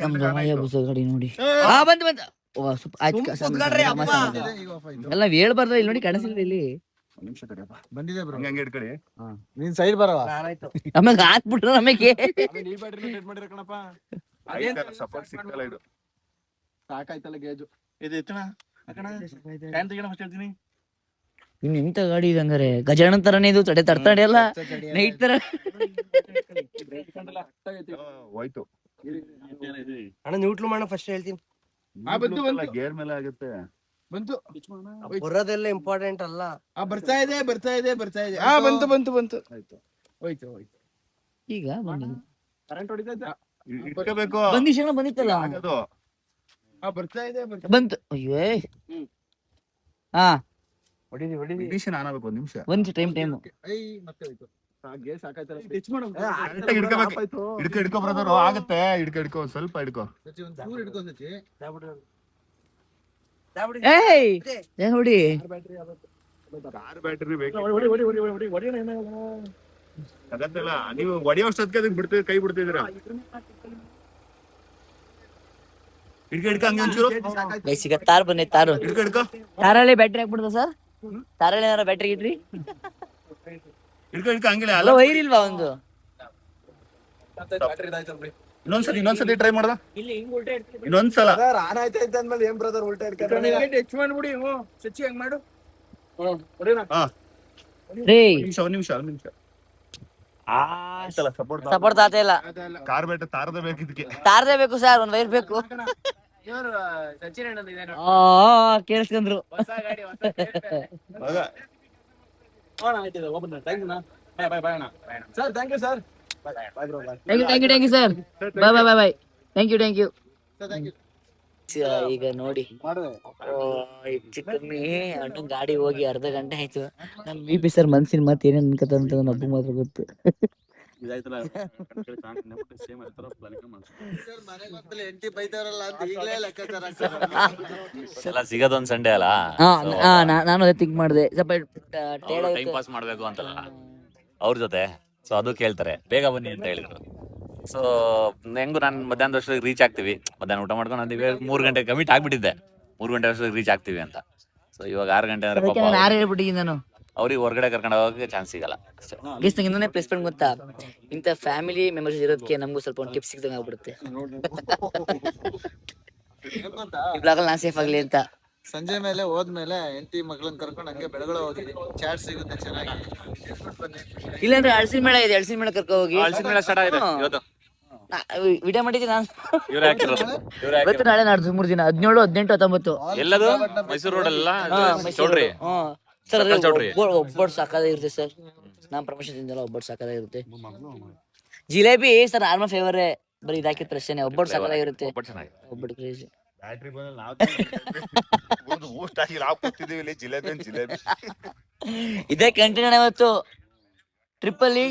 ನಮ್ದು ಹಯಾಬುಸ ಗಾಡಿ ನೋಡಿ. ಬಂತು ಬಂತು. ಓ ಸ್ವಲ್ಪ ಎಲ್ಲ ಹೇಳ್ಬಾರ್ದ ಇಲ್ಲಿ ನೋಡಿ ಕಾಣಿಸಿಲ್ಲ ಇಲ್ಲಿ. ಬಂದಿದೆ ಬ್ರೋ. ಹಂಗೆ ಇಟ್ಕೊಳ್ಳಿ. ನೀನ್ ಸೈಡ್ ಬರವಾ. ಆಮೇಲೆ ಹಾಕ್ಬಿಟ್ರು ನಮಗೆ. ಈ ಬ್ಯಾಟರಿ ಟೆಸ್ಟ್ ಮಾಡಿರ ಕಣಪ್ಪ. ಸಪೋರ್ಟ್ ಸಿಕ್ಕಲ್ಲ ಇದು. ಸಾಕಾಯ್ತಲ್ಲ ಗೇಜು. ಇದು ಎತ್ತಣ. ಅಕಣ. ಕ್ಯಾನ್ ತೆಗೆಣ ಫಸ್ಟ್ ಹೇಳ್ತೀನಿ. ಇನ್ನು ಎಂತ ಗಾಡಿ ಇದೆ ಅಂದ್ರೆ ಗಜಾನನ್ ತರನೇ ಇದು. ತಡೆ ಅಲ್ಲ ನೈಟ್ ತರ. ಹೋಯ್ತು. ಅಣ್ಣ ನ್ಯೂಟ್ರಲ್ ಮಾಡೋಣ ಫಸ್ಟ್ ಹೇಳ್ತೀನಿ. ಗೇರ್ ಮೇಲೆ ಆಗುತ್ತೆ. ಬಂತು. ಬರೋದೆಲ್ಲ ಇಂಪಾರ್ಟೆಂಟ್ ಅಲ್ಲ. ಬರ್ತಾ ಇದೆ. ಬಂತು. ಹೋಯ್ತು. ಈಗ ಕರೆಂಟ್ ಹೊಡಿತಾ ಇಟ್ಕೋಬೇಕು. ಬಂದಿತ್ತಲ್ಲ ಅದು. ಬರ್ತಾ ಇದೆ. ಬಂತು. ಅಯ್ಯೋ ಹಾ ಹೊಡಿದಿ. ಕಂಡೀಷನ್ ಆನ್ ಆಗಬೇಕು. 1 ನಿಮಿಷ. ಒಂದು ಟೈಮ್ ಮತ್ತೆ ಹೋಯ್ತು. ಗೇರ್ ಸಾಕಾಯ್ತಲ್ಲ. ಟಚ್ ಮಾಡು. ಹಿಡ್ಕೋ ಬ್ರದರ್. ಆಗುತ್ತೆ. ಹಿಡ್ಕೋ ಸ್ವಲ್ಪ ಹಿಡ್ಕೋ. ಸಚಿ ಒಂದು ಚೂರು ಹಿಡ್ಕೋ ಸಚಿ. ಏಯ್ ನೋಡಿ ಕಾರ್ ಬ್ಯಾಟರಿ ಬೇಕು. ಅಗತ್ತಲ್ಲ ನೀವು ಹೊಡಿಯೋಷ್ಟೊತ್ತಿಗೆ ಅದಕ್ಕೆ ಬಿಡ್ತೀವಿ. ಕೈ ಬಿಡ್ತಿದ್ದೀರಾ. ಹಿಡ್ಕೊ ಹಂಗೆ ಒಂಚೂರು. ಸಿಗ ತಾರ್ ಬನ್ನಿ. ತಾರು ಹಿಡ್ಕೊ. ತಾರಲ್ಲಿ ಬ್ಯಾಟ್ರಿ ಹಾಕ್ಬಿಡ್ದ ಸರ್. ತಾರಲ್ಲಿ ಏನಾರ ಬ್ಯಾಟ್ರಿ ಇಡ್ರಿ. ಹಿಡ್ಕೊ ಹಂಗಿಲ್ಲ. ಅಲ್ಲ ವೈರ್ ಇಲ್ವಾ ಒಂದು. ಇನ್ನೊಂದ್ಸತಿ ಟ್ರೈ ಮಾಡ್ದ. ಇನ್ನೊಂದ್ಸಲ ಆನ್ ಆಯ್ತಾ ಅಂದ್ಮೇಲೆ ಏನ್ ಬ್ರದರ್ ಉಲ್ಟಾ ಇಟ್ಕೊಂಡ್ರೆ ಟಚ್ ಮಾಡ್ಬಿಡಿ. ಸಚ್ಚಿ ಹಂಗ್ ಮಾಡು. ಒಂದ್ ನಿಮಿಷ. ಸಪೋರ್ಟ್ ತಾತ ಇಲ್ಲ. ಕಾರ್ ಬ್ಯಾಟರಿ ತಾರದೇ ಬೇಕು ಇದಕ್ಕೆ. ತಾರದೇ ಬೇಕು ಸರ್. ಒಂದ್ ವೈರ್ ಬೇಕು. ಕೇಳಿಸ್ಕೊಂಡ್ರು. Sir thank you sir. Thank you sir. Bye. Thank you. ಈಗ ನೋಡಿ ಹೆಚ್ಚು ಕಮ್ಮಿ ಅಣ್ಣ ಗಾಡಿ ಹೋಗಿ ಅರ್ಧ ಗಂಟೆ ಆಯ್ತು. ನಮ್ BP ಸರ್ ಮನ್ಸಿನ ಮಾತು ಏನೇನ್ ಅನ್ಕತ ಅಂತ ಒಬ್ಬ ಮಾತ್ರ ಗೊತ್ತು. ಸಿಗೋದೊಂದ್ ಸಂಡೇ ಅಲ್ಲ. ನಾನು ಅದೇ ಥಿಂಕ್ ಮಾಡಿದೆ. ಸ್ವಲ್ಪ ಟೈಮ್ ಪಾಸ್ ಮಾಡ್ಬೇಕು ಅಂತಲ್ಲ ಅವ್ರ ಜೊತೆ. ಸೊ ಅದು ಕೇಳ್ತಾರೆ ಬೇಗ ಬನ್ನಿ ಅಂತ ಹೇಳಿದ್ರು. ಸೊ ಹೆಂಗು ನಾನು ಮಧ್ಯಾಹ್ನದ ವರ್ಷಕ್ಕೆ ರೀಚ್ ಆಗ್ತೀವಿ. ಮಧ್ಯಾಹ್ನ ಊಟ ಮಾಡ್ಕೊಂಡು ಅಂದಿವಿ 3 ಗಂಟೆ ಕಮಿಟ್ ಆಗ್ಬಿಟ್ಟಿದ್ದೆ. 3 ಗಂಟೆ ವರ್ಷಕ್ಕೆ ರೀಚ್ ಆಗ್ತೀವಿ ಅಂತ. ಸೊ ಇವಾಗ 6 ಗಂಟೆ ಅಂದ್ರೆ ನಾನು ಅವ್ರಿಗೆ ಹೊರಗಡೆ ಕರ್ಕೊಂಡು ಹೋಗೋಕೆ ಚಾನ್ಸ್ ಸಿಗಲ್ಲ ಅಷ್ಟೇ. ಇನ್ನೊಂದೇ ಪ್ಲೇಸ್ ಪಾಯಿಂಟ್ ಗೊತ್ತಾ, ಇಂಥ ಫ್ಯಾಮಿಲಿ ಮೆಂಬರ್ಸ್ ಇರೋದಕ್ಕೆ ನಮಗೂ ಸ್ವಲ್ಪ ಒಂದು ಟಿಪ್ಸ್ ಸಿಗ್ದಂಗೆ ಆಗ್ಬಿಡುತ್ತೆ. ಈ ಬ್ಲಾಗಲ್ಲಿ ನಾನು ಸೇಫ್ ಆಗಲಿ ಅಂತ. ಸಂಜೆ ಮೇಲೆ ಹೋದ್ಮೇಲೆ ಹೆಂಡತಿ ಮಗಳನ್ನ ಕರ್ಕೊಂಡು ಹಂಗೆ ಬೆಳಗ್ಗೆ ಹೋಗಿದ್ವಿ. ಚಾಟ್ ಸಿಗುತ್ತೆ ಚೆನ್ನಾಗಿ. ಇಲ್ಲಾಂದ್ರೆ ಅಳಸಿನ ಮೇಳ ಇದೆ. ಅಳಸಿನ ಮೇಳ ಕರ್ಕೊ ಹೋಗಿ. ಸ್ಟಾರ್ಟ್ ಆಗಿದೆ ಇವತ್ತು. ವಿಡಿಯೋ ಮಾಡಿದ್ದೀನಿ ನಾನು. ಇವತ್ತು ನಾಳೆ ನಾಡ್ದು 3 ದಿನ 17, 18, 19 ಎಲ್ಲದು ಮೈಸೂರು ರೋಡ್ ಎಲ್ಲ ಚೌಟ್ರಿ. ಸರ್ ಒಬ್ಬಟ್ಟು ಸಾಕಾಗಿರುತ್ತೆ ಸರ್. ನಾನ್ ಪ್ರಮೋಷನ್ ತಿಂದಲ್ಲ ಒಬ್ಬಟ್ಟು ಸಾಕಾಗಿರುತ್ತೆ. ಜಿಲೇಬಿ ಸರ್ ನಾರ್ಮಲ್ ಫೇವರೇ. ಬರೀ ಇದಾಕಿದ ಪ್ರಶ್ನೆ. ಒಬ್ಬಟ್ಟು ಸಾಕಾಗಿರುತ್ತೆ. ಒಬ್ಬಟ್ಟು ಕ್ರೇಜಿ. ಬ್ಯಾಟ್ರಿ ಬಂದ್ರೆ ನಾವು ಜಿಲೇಬಿ. ಇದೇ ಕಂಟಿನ್ಯೂ ಇವತ್ತು ಟ್ರಿಪ್ ಅಲ್ಲಿ.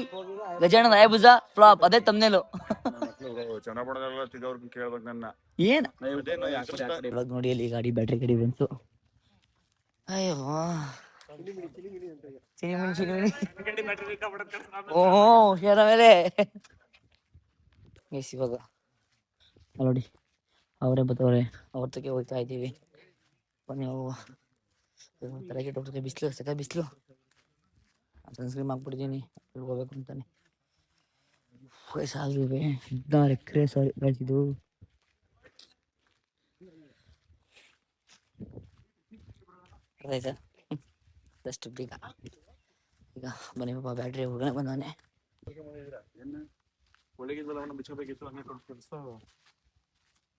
ಗಜಾನನ ಹಯಾಬುಸ ಫ್ಲಾಪ್. ಅದೇ ತಮ್ನೇಲು. ಏನ್ ಇವಾಗ ನೋಡಿ ಅಲ್ಲಿ ಗಾಡಿ ಬ್ಯಾಟ್ರಿ ಗಾಡಿ ಬಂತು. ಅಯ್ಯೋ ಶೇರ ಮೇಲೆ ಇವಾಗ ನೋಡಿ ಅವರೇ ಬತ್ತವ್ರೆ. ಅವ್ರ ತಕ್ಕೆ ಹೋಗ್ತಾ ಇದ್ದೀವಿ. ಬನ್ನಿ ಹೋಗುವ. ತಲೆಗೆ ಟೊಟ್ಟೆ ಬಿಸಿಲು ಸಕ ಬಿಸಿಲು. ಸನ್ಸ್ಕ್ರೀಮ್ ಹಾಕ್ಬಿಟ್ಟಿದ್ದೀನಿ. ಹೋಗ್ಬೇಕು ಅಂತಾನೆ. ವಯಸ್ಸಾಗಿವೆ 16 ಎಕರೆ ಸಾರಿ ಬೆಳೆಸಿದ್ದು. ಆಯ್ತಾ ಅಷ್ಟು ಬೇಗ. ಈಗ ಬನ್ನಿ ಪಾಪ ಬ್ಯಾಟ್ರಿ ಹುಡುಗನೆ ಬಂದಾನೆ.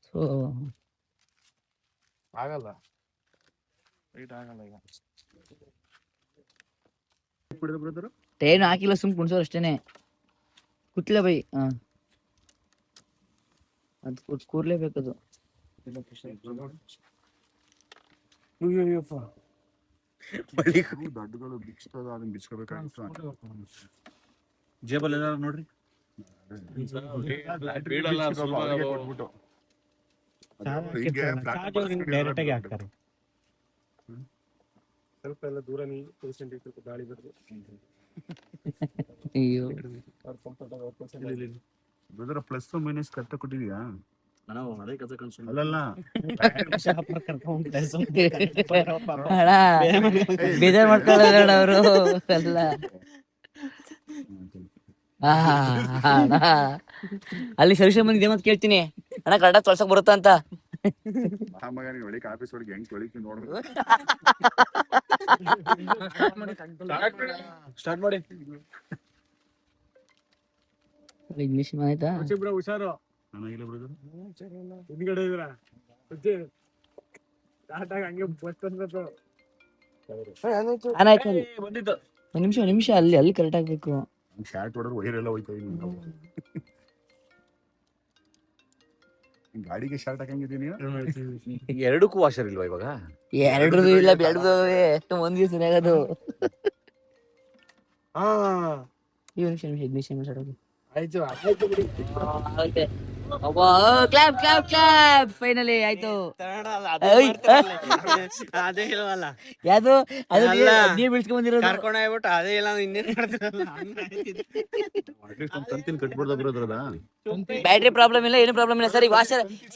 ಸೊ ಆಗಲ್ಲ ಈಗ ಟ್ರೈನ್ ಹಾಕಿಲ್ಲ. ಸುಮ್ ಕುಣ್ಸೋರು ಅಷ್ಟೇನೆ. ಕುಟ್ಲೆ ಬೈ. ಅದು ಕೂರ್ಲೇಬೇಕದು. ದೊಡ್ಡಗಳು ಬಿಚ್ತದ ಅದನ್ನ ಬಿಚ್ಕೋಬೇಕಾಗ್ತದೆ. ಜೇಬಲ್ ಎಲ್ಲ ನೋಡ್ರಿ. ಸ್ವಲ್ಪ ಎಲ್ಲ ದೂರ ಗಾಳಿ ಬರ್ತದೆ. ಪ್ಲಸ್ ಮೈನಸ್ ಕರೆಕ್ಟ್ ಕೊಟ್ಟಿದ್ಯಾ? ಅಲ್ಲಲ್ಲ ಅಣ್ಣ ಬೇಜಾರ್ ಮಾಡ್ಕೊಳ್ಳೋಣ ಅವರು ಎಲ್ಲ. ಅಣ್ಣ ಅಲ್ಲಿ ಸರೀಕ್ಷೆ ಬಂದಿದೆ ಮತ್ತೆ ಕೇಳ್ತೀನಿ ಅಣ್ಣ ಕರೆಕ್ಟಾಗಿ ತೊಳ್ಸಕ್ ಬರುತ್ತಾ ಅಂತ. ಮಗನಿಗೆ ಹೊಳಿಕ್ ಆಫೀಸ್ ಒಳಗೆ ಹೆಂಗ್ ತೊಳಿತೀನಿ ನೋಡ್ರಿ. ಸ್ಟಾರ್ಟ್ ಮಾಡಿ. ಇಗ್ನಿಷನ್ ಆಯ್ತಾ? ಹುಷಾರು. ನನಗಿಲ್ಲ ಬ್ರದರ್. ಹಿಂದ್ಗಡೆ ಇದ್ರ ಸ್ಟಾರ್ಟ್ ಆಗಿ ಹಂಗೆ ಬಸ್ ಬಂದ್ಬಿಟ್ಟು ಆಯ್ತು ಬಂದಿದ್ದು. ಒಂದ್ ನಿಮಿಷ ಅಲ್ಲಿ ಕರೆಕ್ಟ್ ಆಗ್ಬೇಕು. ಶಾರ್ಟ್ ಹೊಡೆದ್ರೆ ವೈರ್ ಎಲ್ಲ ಹೋಯ್ತಾ ಇದ್ದೀನಿ. ಗಾಡಿಗೆ ಶಾರ್ಟ್ ಹಾಕಂಗಿದ್ದೀನಿ. ಎರಡಕ್ಕೂ ವಾಷರ್ ಇಲ್ವಾ ಇವಾಗ? ಎರಡು ಇಲ್ಲ ಬೆಳೆದು ಒಂದ್ ದಿವಸ ಆಗೋದು. ಹಾ ಇಗ್ನಿಷನ್ ಆಯ್ತು ಆಯ್ತು ಬಿಡಿ. ಕ್ಲಾಪ್ ಕ್ಲಾಪ್ ಕ್ಲಾಪ್ ಫೈನಲಿ ಆಯ್ತು. ಅದೇ ಇಲ್ವಲ್ಲ ಯಾವ್ದು ಅದು ಅಲ್ಲ. ನೀರ್ ಬೀಳ್ಸ್ಕೊಂಡ್ ಬಂದಿರೋದು. ಕರ್ಕೊಂಡ್ ಹೋಗ್ಬಿಟ್ಟು ಅದೇ ಇಲ್ಲ ಇನ್ನೇನ್ ಮಾಡ್ತಿರಲ್ಲ. ತಂತಿನ ಕಟ್ಬಿಡ್ದ ಬ್ರದರ್ ಅದ. ಬ್ಯಾಟ್ರಿ ಪ್ರಾಬ್ಲಮ್ ಇಲ್ಲ, ಏನು ಪ್ರಾಬ್ಲಮ್ ಇಲ್ಲ.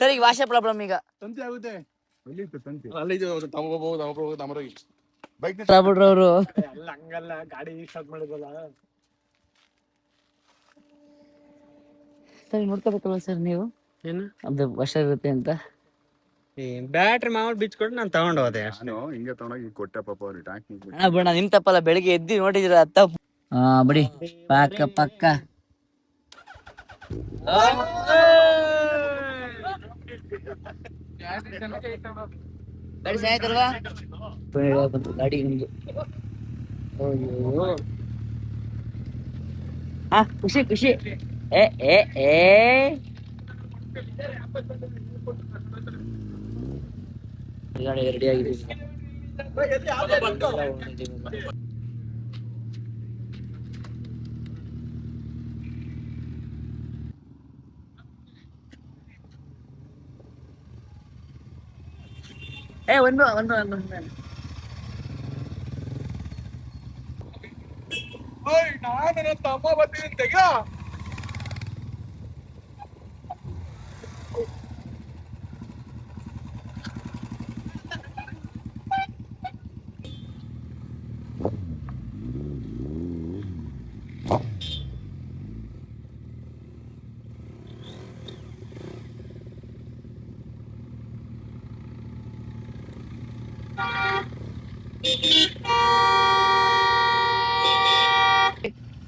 ಸರಿ ವಾಷರ್ ಪ್ರಾಬ್ಲಮ್ ಈಗ. ತಂತಿ ಆಗುತ್ತೆ. ಎಲ್ಲಿತ್ತು ತಂತಿ? ಅಲ್ಲಿ ತಮರೋಗಿ ಬೈಕ್ ಬಿಡ್ರು ಅವರು. ಎಲ್ಲ ಹಂಗಲ್ಲ, ಗಾಡಿ ಸ್ಟಾರ್ಟ್ ಮಾಡಿದ್ವಲ್ಲ. ಸರಿ ನೋಡ್ಕೋಬೇಕಲ್ವ ಸರ್ ನೀವು ಏನು ಅದು ವಾಷರ್ ಇರುತ್ತೆ ಅಂತ? ಬ್ಯಾಟ್ರಿ ಮಾಮೂಲಿ ಬಿಚ್ಕೊಟ್ಟು ನಾನು ತಗೊಂಡ್ ಹೋದೆ. ನಾನು ಹಿಂಗೆ ತಗೊಂಡೋಗಿ ಕೊಟ್ಟೆ ಪಾಪ ಅವ್ರಿಗೆ ಟ್ಯಾಂಕ್. ಅಣ್ಣ ಬಿಡ ನಿಮ್ ತಪ್ಪಲ್ಲ, ಬೆಳಿಗ್ಗೆ ಎದ್ದು ನೋಡಿದಿರ ತಪ್ಪು. ಬಿಡಿ ಪಕ್ಕ ಗಾಡಿ ಚೆನ್ನಾಗಿತ್ತಲ್ವಾ? ಗಾಡಿ ನಿಮ್ದು. ಖುಷಿ ಏ ಏ ಏ ಗಾಡಿ ರೆಡಿ ಆಗಿದೆ. ಒಂದು ತಮ್ಮ ಬರ್ತೀನಿ ತೆಗ.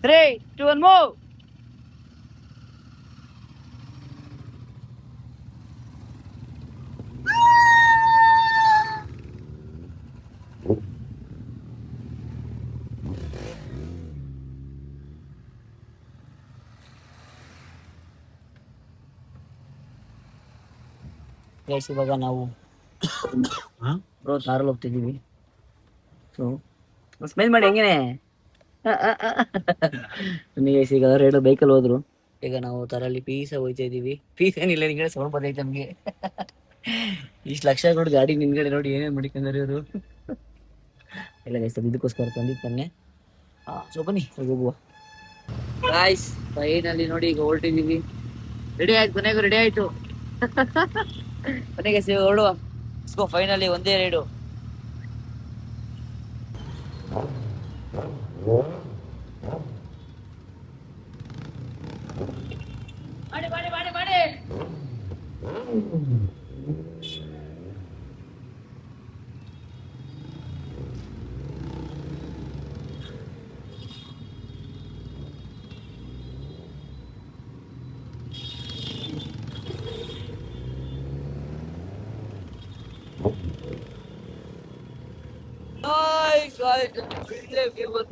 Three, two, and move. Guys ಇವಾಗ ನಾವು ಕಾರಲ್ಲಿ ಹೋಗ್ತಿದ್ದೀವಿ. ಸೊ ಸ್ಮೈಲ್ ಮಾಡಿ ಹೆಂಗೇನೆ. ಗೈಸ್ ಈಗ ಎರಡು ಬೈಕಲ್ಲಿ ಹೋದ್ರು. ಈಗ ನಾವು ತರಲ್ಲಿ ಪೀಸ ಹೋಗ್ತಾ ಇದೀವಿ. ಪೀಸ್ ಏನಿಲ್ಲ, ನಿನ್ಗಡೆ ಸೌಂಡ್ ಬರ್ತೈತೆ ನಮ್ಗೆ. ಇಷ್ಟು ಲಕ್ಷ ಕೊಟ್ಟು ಗಾಡಿ ನಿನ್ಗಡೆ ನೋಡಿ ಏನೇನು ಮಾಡಿಕೊಂಡ್ರೆ ಇವರು. ಎಲ್ಲ ಗೈಸ್ ಇದಕ್ಕೋಸ್ಕರ ತಂದಿದ್ದಾನೆ. ಸೊ ಬನ್ನಿ ಹೋಗುವ. ಗಾಯ್ಸ್ ಫೈನಲಿ ನೋಡಿ ಈಗ ಹೊರಟಿದ್ದೀವಿ. ರೆಡಿ ಆಯ್ತು, ಕೊನೆಗೂ ರೆಡಿ ಆಯ್ತು. ಕೊನೆಗೆ ಹೊರಡುವ. ಫೈನಲಿ ಒಂದೇ ರೈಡು.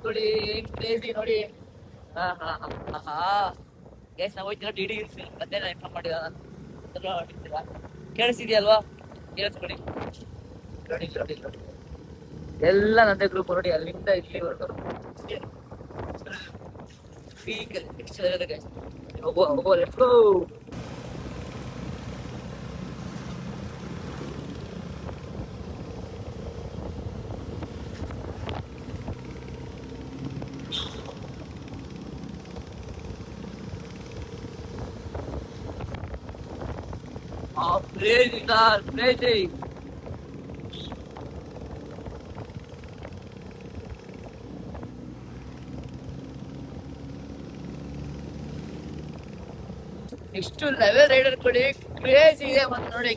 ಮಾಡಿ ನೋಡಿ ನೋಡಿ. ಗೈಸ್ ನಾವು ಹೋಗ್ತೀರಾ ಡಿ ಮತ್ತೆ ಇನ್ಫಾರ್ಮ್ ಮಾಡಿದ ಕೇಳಿಸಿದ್ಯಲ್ವಾ? ಕೇಳಿಸ್ಕೊಡಿ. ಎಲ್ಲ ನಂದೇ ಗ್ರೂಪ್ ನೋಡಿ, ಅಲ್ಲಿಂದ ಇಲ್ಲಿವರೆಗೂ ಹೋಗುವ. Let's go. crazy car, crazy. Next level rider ಕೊಡಿ, ಕ್ರೇಜಿ ಇದೆ. ಮತ್ತೆ ನೋಡಿ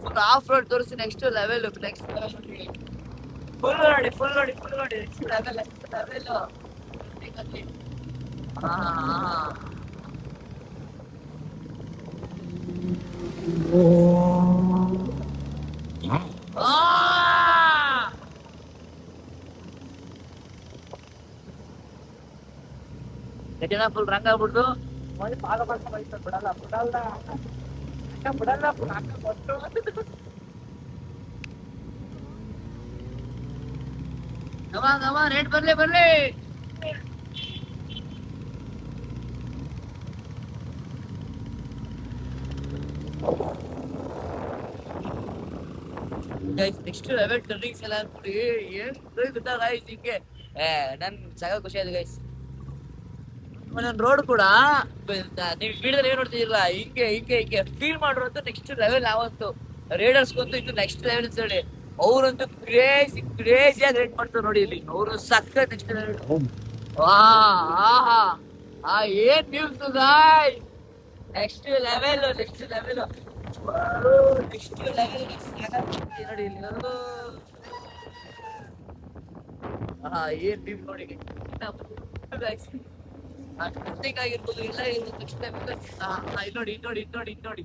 ಫುಲ್ ಆಫ್ ರೋಡ್ ತೋರಿಸಿ, ನೆಕ್ಸ್ಟ್ ಲೆವೆಲ್ ನೆಕ್ಸ್ಟ್ ಫುಲ್ ನೋಡಿ ಫುಲ್ ನೋಡಿ ಫುಲ್ ನೋಡಿ ನೆಕ್ಸ್ಟ್ ಲೆವೆಲ್ ಗಜನ ಫುಲ್ ರಂಗ ಆಗ್ಬಿಡ್ತು. ರೇಟ್ ಬರ್ಲಿ ಬರ್ಲಿ. ನೆಕ್ಸ್ಟ್ ಲೆವೆಲ್ ಟರ್ನಿಂಗ್ಸ್ ಎಲ್ಲ ನೋಡಿ ಏನ್ ಗೊತ್ತಾ ಗೈಸ್, ಹಿಂಗೆ ನನ್ ಸಾಗ ಖುಷಿ ಆಯ್ತು ಗೈಸ್. ಒಂದೊಂದು ರೋಡ್ ಕೂಡ ನೀವು ವಿಡಿಯೋದಲ್ಲಿ ಏನ್ ನೋಡ್ತಿದಿಲ್ಲ, ಹಿಂಗೆ ಹಿಂಗೆ ಹಿಂಗೆ ಫೀಲ್ ಮಾಡಿರೋದು ನೆಕ್ಸ್ಟ್ ಲೆವೆಲ್. ಯಾವತ್ತು ರೇಡರ್ಸ್ ಗೊತ್ತು ಇದು ನೆಕ್ಸ್ಟ್ ಲೆವೆಲ್ ಅಂತ ಹೇಳಿ, ಅವ್ರಂತೂ ಕ್ರೇಜಿ ಕ್ರೇಜಿಯಾಗಿ ರೇಟ್ ಮಾಡ್ತಾರೆ ನೋಡಿ. ಇಲ್ಲಿ ಅವರು ಸಕ್ಕ ನೆಕ್ಸ್ಟ್ ಲೆವೆಲ್. ಏನ್ news guys, next level next level next level ನೋಡಿ ಇಲ್ಲಿ. ಏನ್ ನ್ಯೂಸ್ ನೋಡಿ ಆಗಿರ್ಬೋದು, ಎಲ್ಲ ನೆಕ್ಸ್ಟ್ ಲೆವೆಲ್. ನೋಡಿ ನೋಡಿ ನೋಡಿ ನೋಡಿ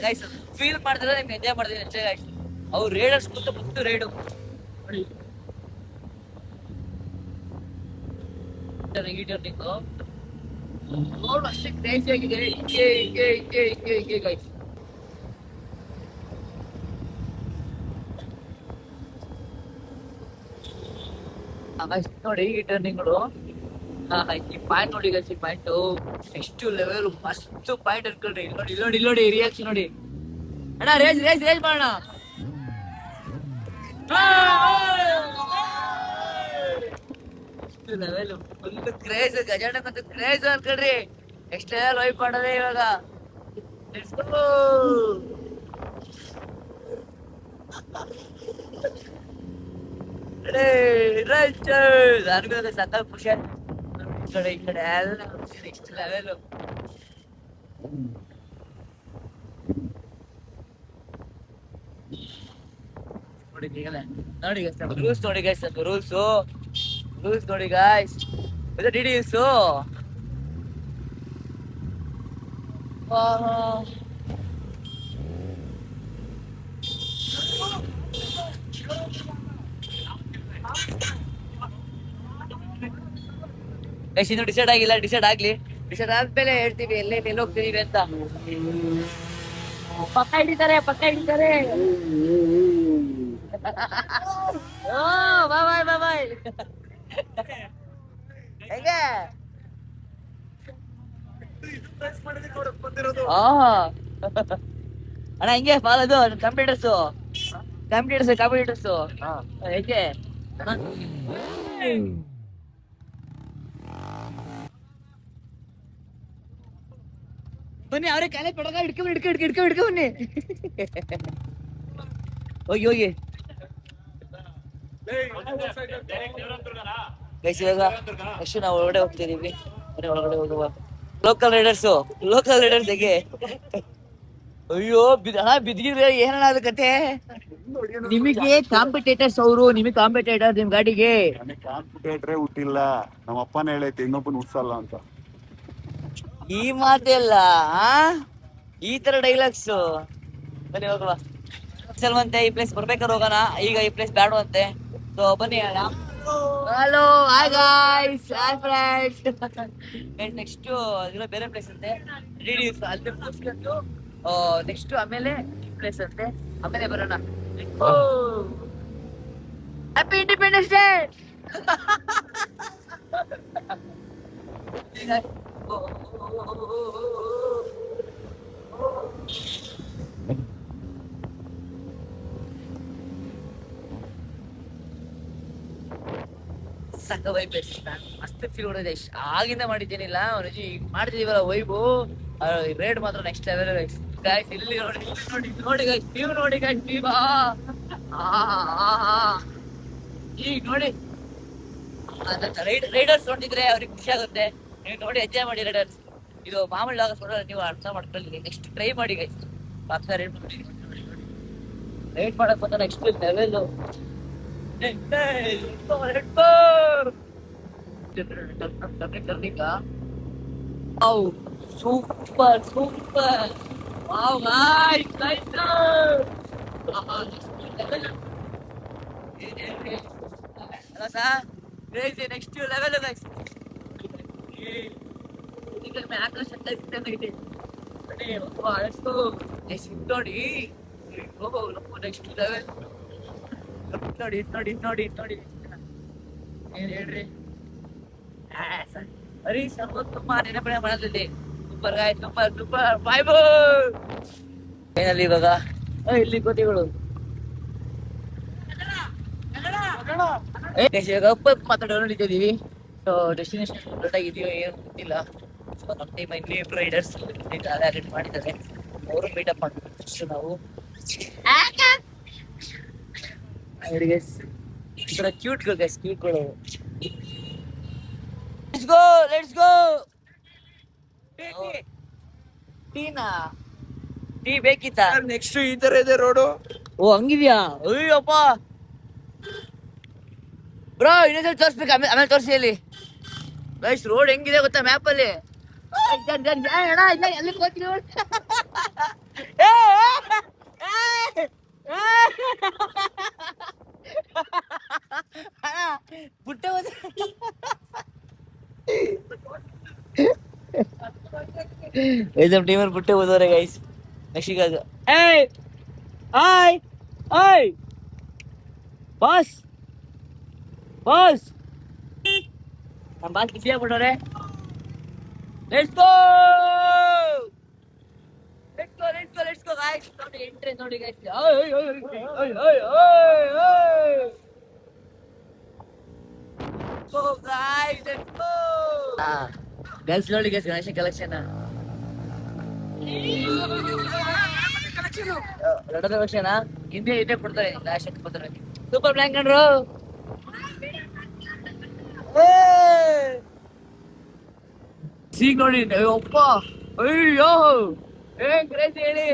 ಗೈಸ್ ಫೀಲ್ ಮಾಡ್ತಾರೆ, ನಿಮ್ಗೆ ಎಂಜಾಯ್ ಮಾಡ್ತೀನಿ ಅಷ್ಟೇ ಗೈಸ್. ಅವ್ರು ರೇಡರ್ಸ್ ಬಂದು ರೈಡು ನೋಡಿ ನೋಡು, ಅಷ್ಟೇ ಕ್ರೇಜಿ ಆಗಿದೆ. ಹಿಂಗೆ ಹಿಂಗೆ ಹಿಂಗೆ ಹಿಂಗೆ ಹಿಂಗೆ ಗೈಸ್. ನೋಡಿ ಈ ಟರ್ನಿಂಗ್ಗಳು, ಈ ಪಾಯಿಂಟ್ ನೋಡಿ ಗೈಸ್, ಈ ಪಾಯಿಂಟ್ ನೆಕ್ಸ್ಟ್ ಲೆವೆಲ್ ಮಸ್ತ್ ಪಾಯಿಂಟ್ ಅನ್ಕೊಳ್ರಿ. ನೋಡಿ ನೋಡಿ ನೋಡಿ ರಿಯಾಕ್ಷನ್ ನೋಡಿ ಅಣ್ಣ. ರೇಜ್ ರೇಜ್ ರೇಜ್ ಮಾಡೋಣ. ಲೆವೆಲ್ ಫುಲ್ ಕ್ರೇಜ್, ಗಜಾಂಡಕ್ಕಂತೂ ಕ್ರೇಜ್ ಅನ್ಕೊಳ್ರಿ. ನೆಕ್ಸ್ಟ್ ಲೆವೆಲ್ ವೈಪ್ ಮಾಡೋದೇ ಇವಾಗ. ನನಗೂ ಸಕ್ಕ ಖುಷಿ ಆಯ್ತು. ಈ ಕಡೆ ಎಲ್ಲ ನೆಕ್ಸ್ಟ್ ಲೆವೆಲ್. ನೋಡಿ ಗೈಸ್ ರೂಲ್ಸ್ ನೋಡಿ ಗೈಸ್, ರೂಲ್ಸ್ ರೂಲ್ಸ್ ನೋಡಿ ಗೈಸ್. ಡಿಡಿಎಸ್ ಗೈಸ್ ಇನ್ನು ಡಿಸೈಡ್ ಆಗಿಲ್ಲ, ಡಿಸೈಡ್ ಆಗ್ಲಿ. ಡಿಸೈಡ್ ಆದ್ಮೇಲೆ ಹೇಳ್ತೀವಿ ಎಲ್ಲೆಲ್ಲಿ ಎಲ್ಲಿ ಹೋಗ್ತಿದೀವಿ ಅಂತ. ಪಕ್ಕ ಹಿಡಿತಾರೆ ಪಕ್ಕ ಹಿಡಿತಾರೆ. ಬಾಯ್ ಬಾಯ್ ಬಾಯ್. ಹೆಂಗೆ ಅಣ್ಣ ಹಿಂಗೆ ಫಾಲೋದು ಕಂಪ್ಯೂಟರ್ಸ್ ಕಂಪ್ಯೂಟರ್ಸ್ ಕಂಪ್ಯೂಟರ್ಸ್ ಹೇಗೆ ಬನ್ನಿ, ಅವ್ರೆ ಕಾಲೇ ಪಡಗ ಹಿಡ್ಕೊ ಬನ್ನಿ. ಹೋಗಿ ಹೋಗಿ ಗೈಸ್. ಇವಾಗ ನೆಕ್ಸ್ಟ್ ನಾವು ಒಳಗಡೆ ಹೋಗ್ತಿದೀವಿ. ಒಳಗಡೆ ಹೋಗುವ ಲೋಕಲ್ ರೈಡರ್ಸ್ ಹೇಗೆ. ಅಯ್ಯೋ ಬಿದ್ದಿದ್ರೆ ಏನಣ್ಣ ಅದು ಕತೆ. ನಿಮಗೆ ಕಾಂಪಿಟೇಟರ್ಸ್ ಅವರು, ನಿಮಗೆ ಕಾಂಪಿಟೇಟರ್ ನಿಮ್ ಗಾಡಿಗೆ. ಕಾಂಪಿಟೇಟರೇ ಹುಟ್ಟಿಲ್ಲ, ನಮ್ಮ ಅಪ್ಪನ ಹೇಳೈತೆ ಇನ್ನೊಬ್ಬನ ಹುಡ್ಸಲ್ಲ ಅಂತ. ಈ ಮಾತೆಲ್ಲ ಈ ತರ ಡೈಲಾಗ್ಸ್. ಬನ್ನಿ ಹೋಗುವ. ಸಲ್ವಂತೆ ಈ ಪ್ಲೇಸ್ ಬರ್ಬೇಕಾದ್ರೆ ಹೋಗೋಣ, ಈಗ ಈ ಪ್ಲೇಸ್ ಬೇಡವಂತೆ. ಸೊ ಬನ್ನಿ. Hello hi guys, hi friends. Next ಇದೆಲ್ಲ ಬೇರೆ ಪ್ಲೇಸ್ ಅಂತೆ, ಡಿಡಿಎಸ್ ಅಲ್ಲಿ ಮುಗಿಸ್ಕೊಂಡು ನೆಕ್ಸ್ಟ್ ಆಮೇಲೆ ಪ್ಲೇಸ್ ಅಂತೆ, ಆಮೇಲೆ ಬರೋಣ. Happy independence day. ಸಕ್ಕ ವೈಬ್ ಮಸ್ತ್ ಫೀಲ್ ಹೊಡೆದಿದೆ. ಆಗಿಂದ ಮಾಡಿದ್ದೇನಿಲ್ಲ ರಜಿ ಮಾಡ್ತಿದೀವಲ್ಲ ವೈಬು. ರೇಡ್ ಮಾತ್ರ ನೆಕ್ಸ್ಟ್ ಲೆವೆಲ್ ಗೈಸ್. ಇಲ್ಲಿ ನೋಡಿ ನೋಡಿ ನೋಡಿ ಗೈಸ್, ವ್ಯೂ ನೋಡಿ ಗೈಸ್, ವ್ಯೂ ಈಗ ನೋಡಿ. ರೈಡರ್ಸ್ ನೋಡಿದ್ರೆ ಅವ್ರಿಗೆ ಖುಷಿ ಆಗುತ್ತೆ. ನೀವು ನೋಡಿ ಎಂಜಾಯ್ ಮಾಡಿ ರೈಡರ್ಸ್. ಇದು ಮಾಮೂಲಿ ಆಗ ನೀವು ಅರ್ಥ ಮಾಡ್ಕೊಳ್ಳಿ. ನೆಕ್ಸ್ಟ್ ಟ್ರೈ ಮಾಡಿ ಗೈಸ್. ಪಕ್ಕ ರೈಡ್ ಮಾಡಿ, ರೈಡ್ ಮಾಡಕ್ ಬಂದ next level. Super super. Wow nice nice. ಅಲ್ಲ sir, crazy next level guys. Akash ನೋಡಿ ನೆಕ್ಸ್ಟ್ ಲೆವೆಲ್. ನೋಡಿ ನೋಡಿ ನೋಡಿ ನೋಡಿ ಏನ್ ಹೇಳ್ರಿ. ಹರಿ ತುಂಬಾ ನೆನಪಿನ ಮನದಲ್ಲಿ ಸೂಪರ್ ಗಾಯ್, ಸೂಪರ್ ಸೂಪರ್ ಬಾಯ್ಬೋ. ಏನಲ್ಲಿ ಇವಾಗ ಇಲ್ಲಿ ಕೋತಿಗಳು ಮಾತಾಡೋ ನಡೀತಿದೀವಿ. ಸೊ ಡೆಸ್ಟಿನೇಷನ್ ದೊಡ್ಡಾಗಿದೆಯೋ ಏನು ಗೊತ್ತಿಲ್ಲ. ಸೊ ನಮ್ಮ ಟೀಮ್ ಇಲ್ಲಿ ರೈಡರ್ಸ್ ರೆಡಿ ಮಾಡಿದ್ದಾರೆ. ಅವರು ಮೀಟಪ್ ಮಾಡ್ಬೇಕು ನಾವು. ಕ್ಯೂಟ್ಗಳು ಗೈಸ್, ಕ್ಯೂಟ್ಗಳು. Let's go let's go. ಟೀನಾ ಟೀ ಬೇಕಿತ್ತ? ನೆಕ್ಸ್ಟ್ ಈ ತರ ಇದೆ ರೋಡು. ಓ ಹಂಗಿದ್ಯಾ? ಅಯ್ಯಪ್ಪ ಬ್ರೋ, ಇನ್ನೊಂದ್ಸಲ ತೋರಿಸ್ಬೇಕು. ಆಮೇಲೆ ತೋರಿಸಿ ಅಲ್ಲಿ ಗೈಸ್. ರೋಡ್ ಹೆಂಗಿದೆ ಗೊತ್ತಾ ಮ್ಯಾಪ್ ಅಲ್ಲಿ? ಅಲ್ಲಿ ಕೂತಿರೋ ಬುಟ್ಟ ನಮ್ಮ ಟೀಮಲ್ಲಿ ಬುಟ್ಟೆ ಓದೋರೆ ಗೈಸ್. ನೆಕ್ಸ್ಟ್ ಈಗ ಏಯ್ ಹಾಯ್ ಹಾಯ್ ಬಾಸ್ ಬಾಸ್, ನಮ್ಮ ಬಾಸ್ ಬಿಸಿ ಆಗ್ಬಿಟ್ಟವ್ರೆ. Let's go let's go let's go let's go guys. ನೋಡಿ ಎಂಟ್ರಿ ನೋಡಿ guys. Go guys, let's go. Guys ನೋಡಿ ಗೈಸ್, ಗಣೇಶ ಕಲೆಕ್ಷನ್ ದೊಡ್ಡ ಕಲೆಕ್ಷನ್ ಹಿಂದೆ ಕೊಡ್ತಾರೆ. ಲಾಸ್ಟ್ ಕೊಡ್ತಾರೆ. ಸೂಪರ್ ಬ್ಲ್ಯಾಂಕ್ ಕಂಡ್ರು. ಸೀಗ್ ನೋಡಿ ಒಪ್ಪ. ಅಯ್ಯೋ ಏನ್ ಕ್ರೇಜಿ ಹೇಳಿ.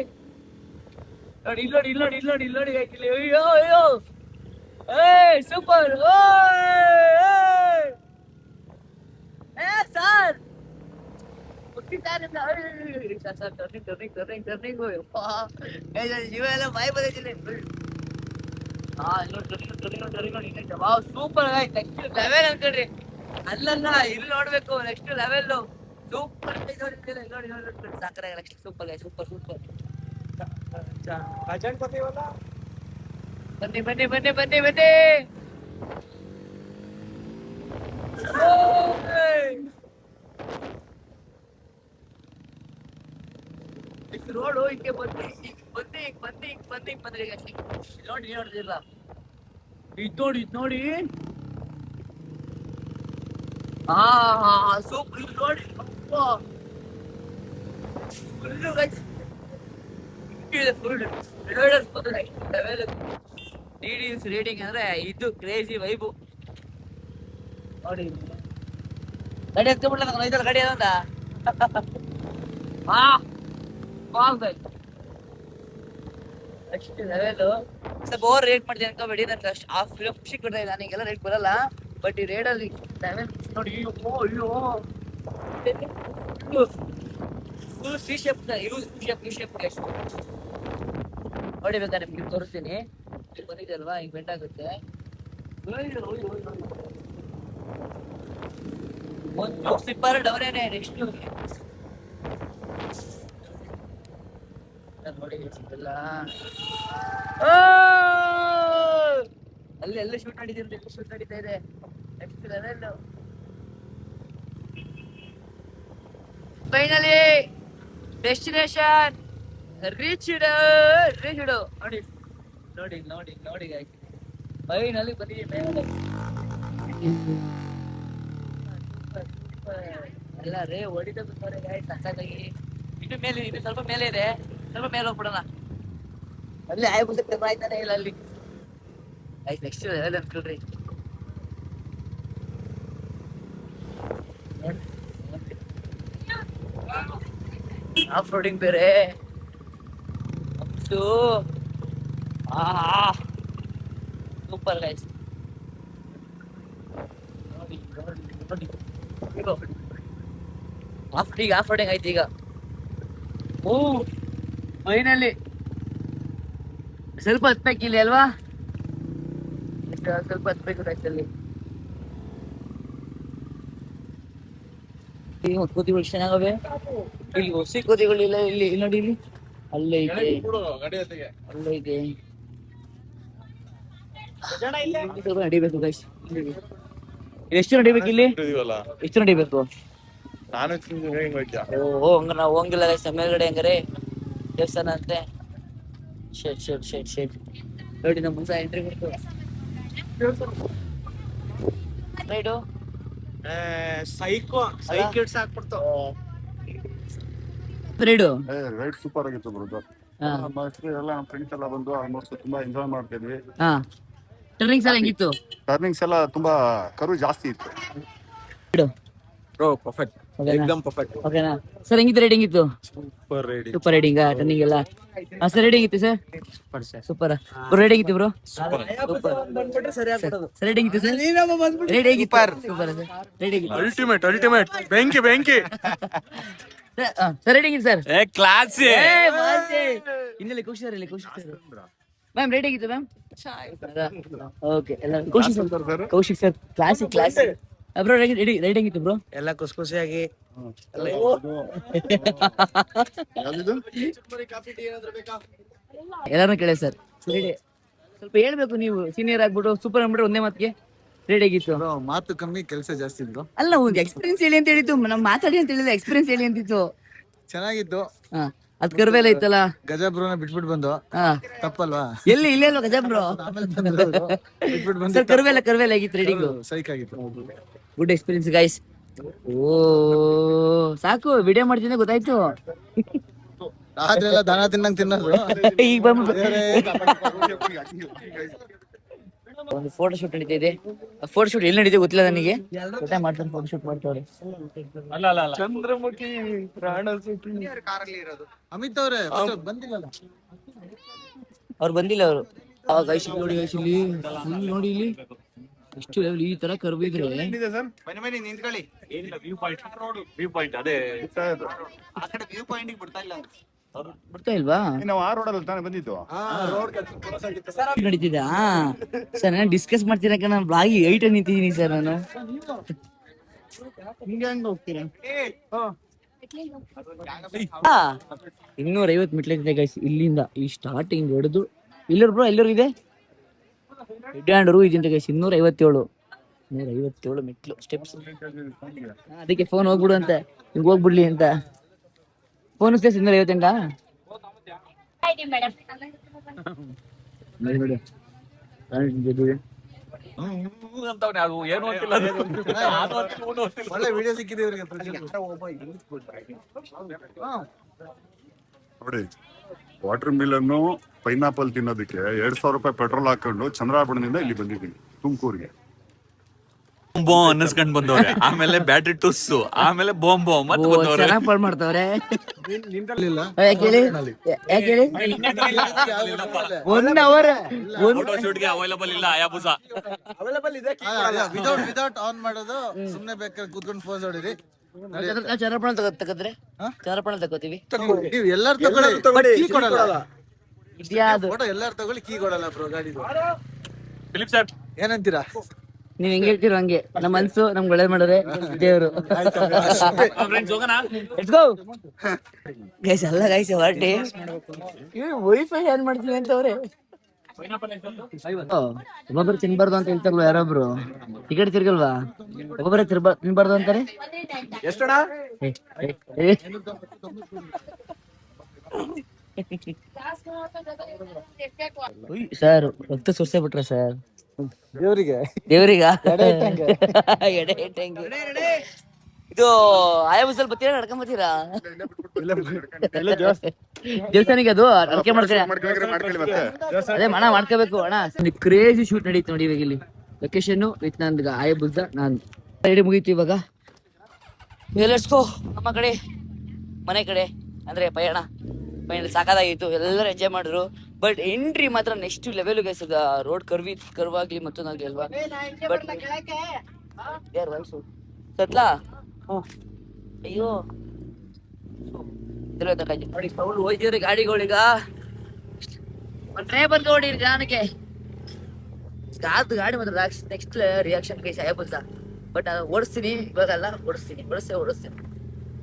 ನೋಡಿ ಇಲ್ಲಿ ನೋಡಿ ಇಲ್ಲಿ ನೋಡಿ ಇಲ್ಲಿ ನೋಡಿ ಇಲ್ಲಿ ನೋಡಿ ಇಲ್ಲಿ. ಅಯ್ಯೋ ಅಯ್ಯೋ ಏ ಸೂಪರ್. ಸರ್ ಇವೆಲ್ಲ ಬಾಯ್ ಬಂದಿದ್ದೀನಿ. ಸೂಪರ್ ನೆಕ್ಸ್ಟ್ ಲೆವೆಲ್ ಅನ್ಕೊಂಡ್ರಿ. ಅಲ್ಲಲ್ಲ ಇಲ್ಲಿ ನೋಡ್ಬೇಕು ನೆಕ್ಸ್ಟ್ ಲೆವೆಲ್. ಸೂಪರ್ ಸಾಕರ ನೆಕ್ಸ್ಟ್ ಸೂಪರ್ ಸೂಪರ್ ಸೂಪರ್. ಬನ್ನಿ ಬನ್ನಿ ಬನ್ನಿ ಬನ್ನಿ ಬನ್ನಿ. ರೋಡು ಹಿಂಗೆ ಬಂದು ಬಂದು ಬಂದು ಬಂದು ಬಂದ್ರಿ ನೋಡಿ ನೋಡಿದಿಲ್ಲ. ಇದು ನೋಡಿ ಇದು ನೋಡಿ. ಸೂಪರ್ ಇದು ನೋಡಿ. Full guys full level. DDS rating ಅಂದ್ರೆ ಇದು ಕ್ರೇಜಿ ವೈಬು ನೋಡಿ. ಗಾಡಿ ಎತ್ಕೊಂಡ್ಬಿಡ್ಲ ಇದರ ಗಾಡಿ ಅದಂತ. ಅಷ್ಟು ಲೆವೆಲ್. ಸ್ವಲ್ಪ ಓವರ್ ರೇಟ್ ಮಾಡ್ತೀನಿ ಅನ್ಕೋಬೇಡಿ. ನನ್ಗೆ ಅಷ್ಟು ಆ ಫಿಲಮ್ ಖುಷಿ ಕೊಡ್ತಾ ಇಲ್ಲ. ನನಗೆಲ್ಲ ರೇಟ್ ಬರಲ್ಲ. ಬಟ್ ಈ ರೇಡಲ್ಲಿ ಲೆವೆಲ್ ನೋಡಿ. ಅಯ್ಯೋ ಫುಲ್ ಸಿ ಶೇಪ್ ನೋಡಿ. ಬೇಕಾದ್ರೆ ನಿಮ್ಗೆ ತೋರಿಸ್ತೀನಿ. ಬಂದಿದೆ ಅಲ್ವಾ, ಹಿಂಗ್ ಬೆಂಡ್ ಆಗುತ್ತೆ. ಒಂದು ಸಿಪ್ಪರ್ ಡವರೇನೆ. ನೆಕ್ಸ್ಟ್ ನೋಡಿ ಅಲ್ಲಿ ಎಲ್ಲ ಶೂಟ್ ಮಾಡಿದ್ದೀರಿ. ಶೂಟ್ ನಡೀತಾ ಇದೆ. Next level. Finally destination reached ನೋಡಿ ನೋಡಿ ನೋಡಿ ನೋಡಿ ಫೈನಲಿ ಬಂದಿದ್ದೀವಿ. ಎಲ್ಲ ರೇ ಹೊಡಿತಾ ಬಿಡ್ತಾರೆ ಗಾಡಿ ಸಕ್ಕಾಗಿ. ಇನ್ನು ಮೇಲೆ, ಇನ್ನು ಸ್ವಲ್ಪ ಮೇಲೆ ಇದೆ, ಸ್ವಲ್ಪ ಮೇಲೆ ಹೋಗ್ಬಿಡೋಣ. ಅಲ್ಲಿ ಆಯ್ಬಿಟ್ಟು ಆಯ್ತಾನೆ ಇಲ್ಲ ಅಲ್ಲಿ. ಆಯ್ತು ನೆಕ್ಸ್ಟ್ ಲೆವೆಲ್ ಅನ್ಕೊಳ್ರಿ. ಆಫ್ ರೋಡಿಂಗ್ ಬೇರೆ ಸೂಪರ್ ಗೈಸ್. ಆಫ್ ರೋಡಿಂಗ್ ಆಯ್ತು ಈಗ. ಓ ಫೈನಲಿ ಸ್ವಲ್ಪ ಹತ್ಬೇಕು ಇಲ್ಲಿ ಅಲ್ವಾ, ಸ್ವಲ್ಪ ಹತ್ಬೇಕು ಅಲ್ಲಿ. ಕೋತಿಗಳು ಚೆನ್ನಾಗವೆ ಇಲ್ಲಿ, ಹೊಸಿ ಕೋತಿಗಳಿಲ್ಲ ಇಲ್ಲಿ ನೋಡಿ, ಇಲ್ಲಿ ಅಲ್ಲೈತೆ ಅಲ್ಲೈತೆ. ನಡಿಬೇಕು ಗೈಸ್, ಎಷ್ಟು ನಡಿಬೇಕು ಇಲ್ಲಿ, ಎಷ್ಟು ನಡಿಬೇಕು? ಓ ಹಂಗ ನಾವು ಹೋಗಿಲ್ಲ ಗೈಸ್ ಮೇಲ್ಗಡೆ, ಹಂಗಾರೆ ದೇವಸ್ಥಾನ ಅಂತೆ. ಶೆಡ್ ನೋಡಿ ನಮ್ಮ ಮುಂದೆ ಎಂಟ್ರಿ ಬಿಡ್ತು ರೈಡು. ರೈಡು ರೈಡ್ ಸೂಪರ್ ಆಗಿತ್ತು ಬ್ರದರ್. ಎಲ್ಲ ನಮ್ಮ ಫ್ರೆಂಡ್ಸ್ ಎಲ್ಲ ಬಂದು ಆಲ್ಮೋಸ್ಟ್ ತುಂಬಾ ಎಂಜಾಯ್ ಮಾಡ್ತಿದ್ವಿ. ಟರ್ನಿಂಗ್ಸ್ ಎಲ್ಲ ಹೆಂಗಿತ್ತು? ಟರ್ನಿಂಗ್ಸ್ ಎಲ್ಲ ತುಂಬಾ ಕರು ಜಾಸ್ತಿ ಇತ್ತು. ಪರ್ಫೆಕ್ಟ್, ಏಕ್ದಮ್ ಪರ್ಫೆಕ್ಟ್. ಓಕೆನಾ ಸರ್? ಹೆಂಗಿತ್ತು ರೈಡಿಂಗ್? ಇತ್ತು super riding. Super riding, turning ಎಲ್ಲ. ಸರ್ ರೈಡಿಂಗ್ ಇತ್ತು ಸರ್? ಸೂಪರ್. ರೈಡಿಂಗ್ ಇತ್ತು ಬ್ರೋ? ಸರ್ ರೈಡಿಂಗ್ ಇತ್ತು sir? Riding super sir, riding ultimate ಬೆಂಕಿ. ಸರ್ ರೈಡಿಂಗ್ ಇತ್ತು ಸರ್? ಕ್ಲಾಸ್ ಇನ್ನೆಲ್ಲಿ ಖುಷಿ ಸರ್, ಇಲ್ಲಿ ಖುಷಿ ಮ್ಯಾಮ್. ರೈಡಿಂಗ್ ಇತ್ತು ಮ್ಯಾಮ್? ಓಕೆ ಎಲ್ಲ Kaushik sir, classic. Bro riding ಇತ್ತು ಬ್ರೋ? ಎಲ್ಲ ಖುಷಿಯಾಗಿ ಎಲ್ಲಾರನ್ನ ಕೇಳಿ ಸರ್. ಸ್ವಲ್ಪ ಹೇಳ್ಬೇಕು ನೀವು, ಸೀನಿಯರ್ ಆಗ್ಬಿಟ್ಟು ಸೂಪರ್ ಅಂದ್ಬಿಟ್ರೆ ಒಂದೇ ಮಾತಿಗೆ ರೆಡಿ ಆಗಿತ್ತು. ಮಾತು ಕಮ್ಮಿ, ಕೆಲಸ ಜಾಸ್ತಿ ಇತ್ತು. ಅಲ್ಲ ಒಂದು ಎಕ್ಸ್ಪೀರಿಯನ್ಸ್ ಹೇಳಿ ಅಂತ ಹೇಳಿತ್ತು, ನಮ್ ಮಾತಾಡಿ ಅಂತ ಹೇಳಿಲ್ಲ, ಎಕ್ಸ್ಪೀರಿಯನ್ಸ್ ಹೇಳಿ ಅಂತಿತ್ತು. ಚೆನ್ನಾಗಿತ್ತು. ಅದ್ ಕರ್ವೆಲ್ಲ ಇತ್ತಲ್ಲ, ಗಜಬ್ರೋನ ಬಿಟ್ಬಿಟ್ಟು ಬಂದು ತಪ್ಪಲ್ವಾ? ಎಲ್ಲಿ ಇಲ್ಲೇ ಅಲ್ವಾ ಗಜಬ್ರೋ? ಸರ್ ಕರ್ವೆಲ್ಲ ಆಗಿತ್ತು ರೈಡಿಂಗ್, ಸೈಕ್ ಆಗಿತ್ತು. Good experience guys. ಓ ಸಾಕು, ವಿಡಿಯೋ ಮಾಡ್ತೀನಿ ಗೊತ್ತಾಯ್ತು. ಆದ್ರೆಲ್ಲ ದನ ತಿನ್ನಂಗ್ ತಿನ್ನೋದು. ಈಗ ಬಂದ್ಬಿಟ್ಟು ಒಂದು ಫೋಟೋ ಶೂಟ್ ನಡೀತಾ ಇದೆ. ಫೋಟೋ ಶೂಟ್ ಎಲ್ಲಿ ನಡೀತಿದೆ ಗೊತ್ತಿಲ್ಲ ನನಗೆ, ಮಾಡ್ತಾರೆ ಫೋಟೋ ಶೂಟ್ ಮಾಡ್ತಾರೆ. ಚಂದ್ರಮುಖಿ ಅಮಿತ್ ಅವ್ರೆ ಬಂದಿಲ್ಲ, ಅವ್ರು ಬಂದಿಲ್ಲ. ಅವರು ಗೈಸ್ ನೋಡಿ, ಗೈಸ್ ಇಲ್ಲಿ ಫುಲ್ ನೋಡಿ, ಇಲ್ಲಿ ಎಷ್ಟು ಲೆವೆಲ್ ಈ ತರ ಕರ್ವ್ ಇದ್ರೆ ನಿಂತ್ಕೊಳ್ಳಿ. ಬರ್ತಾ ಇಲ್ವಾ? ನಾವು ಆ ರೋಡಲ್ಲಿ ತಾನೇ ಬಂದಿದ್ದು. ನಡೀತಿದ್ದ ಸರ್? ನಾನು ಡಿಸ್ಕಸ್ ಮಾಡ್ತೀನಿ, ನಾನು ಬ್ಲಾಗಿ 8 ನಿಂತಿದ್ದೀನಿ ಸರ್. ನಾನು 250 ಮೆಟ್ಲಿದೆ ಗೈಸ್ ಇಲ್ಲಿಂದ. ಈ ಸ್ಟಾರ್ಟಿಂಗ್ ಹೊಡೆದು ಇಲ್ಲರು ಬ್ರೋ, ಎಲ್ಲರೂ ಇದೆ ಇಡ್ಯಾಂಡರು ಇದೆಂತ ಗೈಸ್. 157 ಮೆಟ್ಲು ಸ್ಟೆಪ್ಸ್. ಅದಕ್ಕೆ ಫೋನ್ ಹೋಗ್ಬಿಡು ಅಂತ, ಹಿಂಗ್ ಹೋಗ್ಬಿಡ್ಲಿ ಅಂತ ಫೋನ್ 258 ಒಳ್ಳೆ ವಿಡಿಯೋ ಸಿಕ್ಕಿದೆ ಇವ್ರಿಗೆ. ನೋಡಿ, ವಾಟರ್ ಮಿಲನ್ನು ಪೈನಾಪಲ್ ತಿನ್ನೋದಕ್ಕೆ 2,000 ರೂಪಾಯಿ ಪೆಟ್ರೋಲ್ ಹಾಕೊಂಡು ಚಂದ್ರಾಪುರದಿಂದ ಇಲ್ಲಿ ಬಂದಿದ್ದೀನಿ ತುಮಕೂರಿಗೆ. ಬೋ ಅನ್ನಿಸ್ಕೊಂಡ್ ಬಂದವ್ರೆ, ಆಮೇಲೆ ಬ್ಯಾಟ್ರಿ ಟುಸ್ಸು, ಆಮೇಲೆ ಬೋಂಬೋ ಮತ್ತೆ ಬಂದವ್ರೆ. ಚೆನ್ನಾಗಿ ಪಾಲ್ ಮಾಡ್ತಾವ್ರೆ. ಶೂಟ್ಗೆ ಅವೈಲಬಲ್ ಇಲ್ಲ ಅಯಾಬುಸ. ವಿದೌಟ್ ಆನ್ ಮಾಡೋದು, ಸುಮ್ನೆ ಬೇಕಾದ್ರೆ ಕೂತ್ಕೊಂಡು ಫೋಸ್ ಹೊಡಿರಿ. ಚಂದ್ರಪಣ ತಗೋತೀವಿ. ನೀವು ಎಲ್ಲಾರು ತಗೊಳ್ಳಿ, ಕೀ ಕೊಡಲ್ಲ. ಫೋಟೋ ಎಲ್ಲಾರು ತಗೊಳ್ಳಿ, ಕೀ ಕೊಡಲ್ಲ ಬ್ರೋ ಗಾಡಿದು. ಫಿಲಿಪ್ ಸರ್ ಏನಂತೀರಾ? ನೀವ್ ಹೆಂಗ್ ಹೇಳ್ತೀರೋ ಹಂಗೆ. ನಮ್ಮ ಮನ್ಸು ನಮ್ಗೆ ಒಳ್ಳೇದ್ ಮಾಡೋರೆ ದೇವ್ರು. ಗೈಸ್ ಅಲ್ಲ ಗೈಸ್, ಹೊರಟಿ ವೈಫೈ ಏನ್ ಮಾಡ್ತೀವಿ ಅಂತವ್ರೆ. ಒಬ್ಬೊಬ್ರು ತಿನ್ಬಾರ್ದು ಅಂತ ಹೇಳ್ತಾರಲ್ವ ಯಾರೊಬ್ರು, ಟಿಕೆಟ್ ತಿರ್ಗಲ್ವಾ? ಒಬ್ಬೊಬ್ಬರೇ ತಿನ್ಬಾರ್ದು ಅಂತಾರೆ. ಸರ್ ರಕ್ತ ಸುರ್ಸೇ ಬಿಟ್ರ ಸರ್? ದೇವರಿಗೆ ದೇವ್ರಿಗ ಎಡೆ ಇಟ್ಟಂಗೆ. ಎಡೆ ಇಟ್ಟಂಗೆ. ಇದು ಆಯಾಬುಸಲ್ ಬತ್ತೀರಾ ನಡ್ಕೊಂಡ್ ಬರ್ತೀರಾ ದೇವಸ್ಥಾನಿಗೆ? ಅದು ಅಡಕೆ ಮಾಡ್ಕೊಳ್ಳಿ ಅದೇ ಮಣ ಮಾಡ್ಕೋಬೇಕು ಅಣ್ಣ. ಕ್ರೇಜಿ ಶೂಟ್ ನಡೀತು ನೋಡಿ ಇವಾಗ ಇಲ್ಲಿ ಲೊಕೇಶನ್ ವಿತ್ ನಂದು ಆಯಾಬುಸ. ನಾನು ರೆಡಿ ಮುಗೀತು ಇವಾಗ. ಲೆಟ್ಸ್ ಗೋ ನಮ್ಮ ಕಡೆ ಮನೆ ಕಡೆ ಅಂದ್ರೆ ಪಯಣ ಸಾಕಾಗಿತ್ತು. ಎಲ್ಲರೂ ಎಂಜಾಯ್ ಮಾಡಿದ್ರು. ಬಟ್ ಎಂಟ್ರಿ ಮಾತ್ರ ನೆಕ್ಸ್ಟ್ ಲೆವೆಲ್ ಗೈಸ್. ರೋಡ್ ಕರ್ವಾಗ್ಲಿ ಮತ್ತೊಂದಾಗ್ಲಿ ಅಲ್ವಾ. ಬಟ್ ಯಾರು ವಯಸ್ಸು ಸತ್ಲಾ? ಅಯ್ಯೋ ನೋಡಿ ಸೌಂಡ್ ಹೋಯ್ತಿದ್ರಿ ಗಾಡಿಗಳೀಗ. ಒಂದೇ ಬಂದು ನೋಡಿರಿ ಜನಕ್ಕೆ ಕಾದು ಗಾಡಿ ಮಾತ್ರ ನೆಕ್ಸ್ಟ್ ರಿಯಾಕ್ಷನ್ ಗೈಸ್ ಆಯಬಲ್ಸ. ಬಟ್ ಓಡಿಸ್ತೀನಿ ಇವಾಗಲ್ಲ, ಓಡಿಸ್ತೀನಿ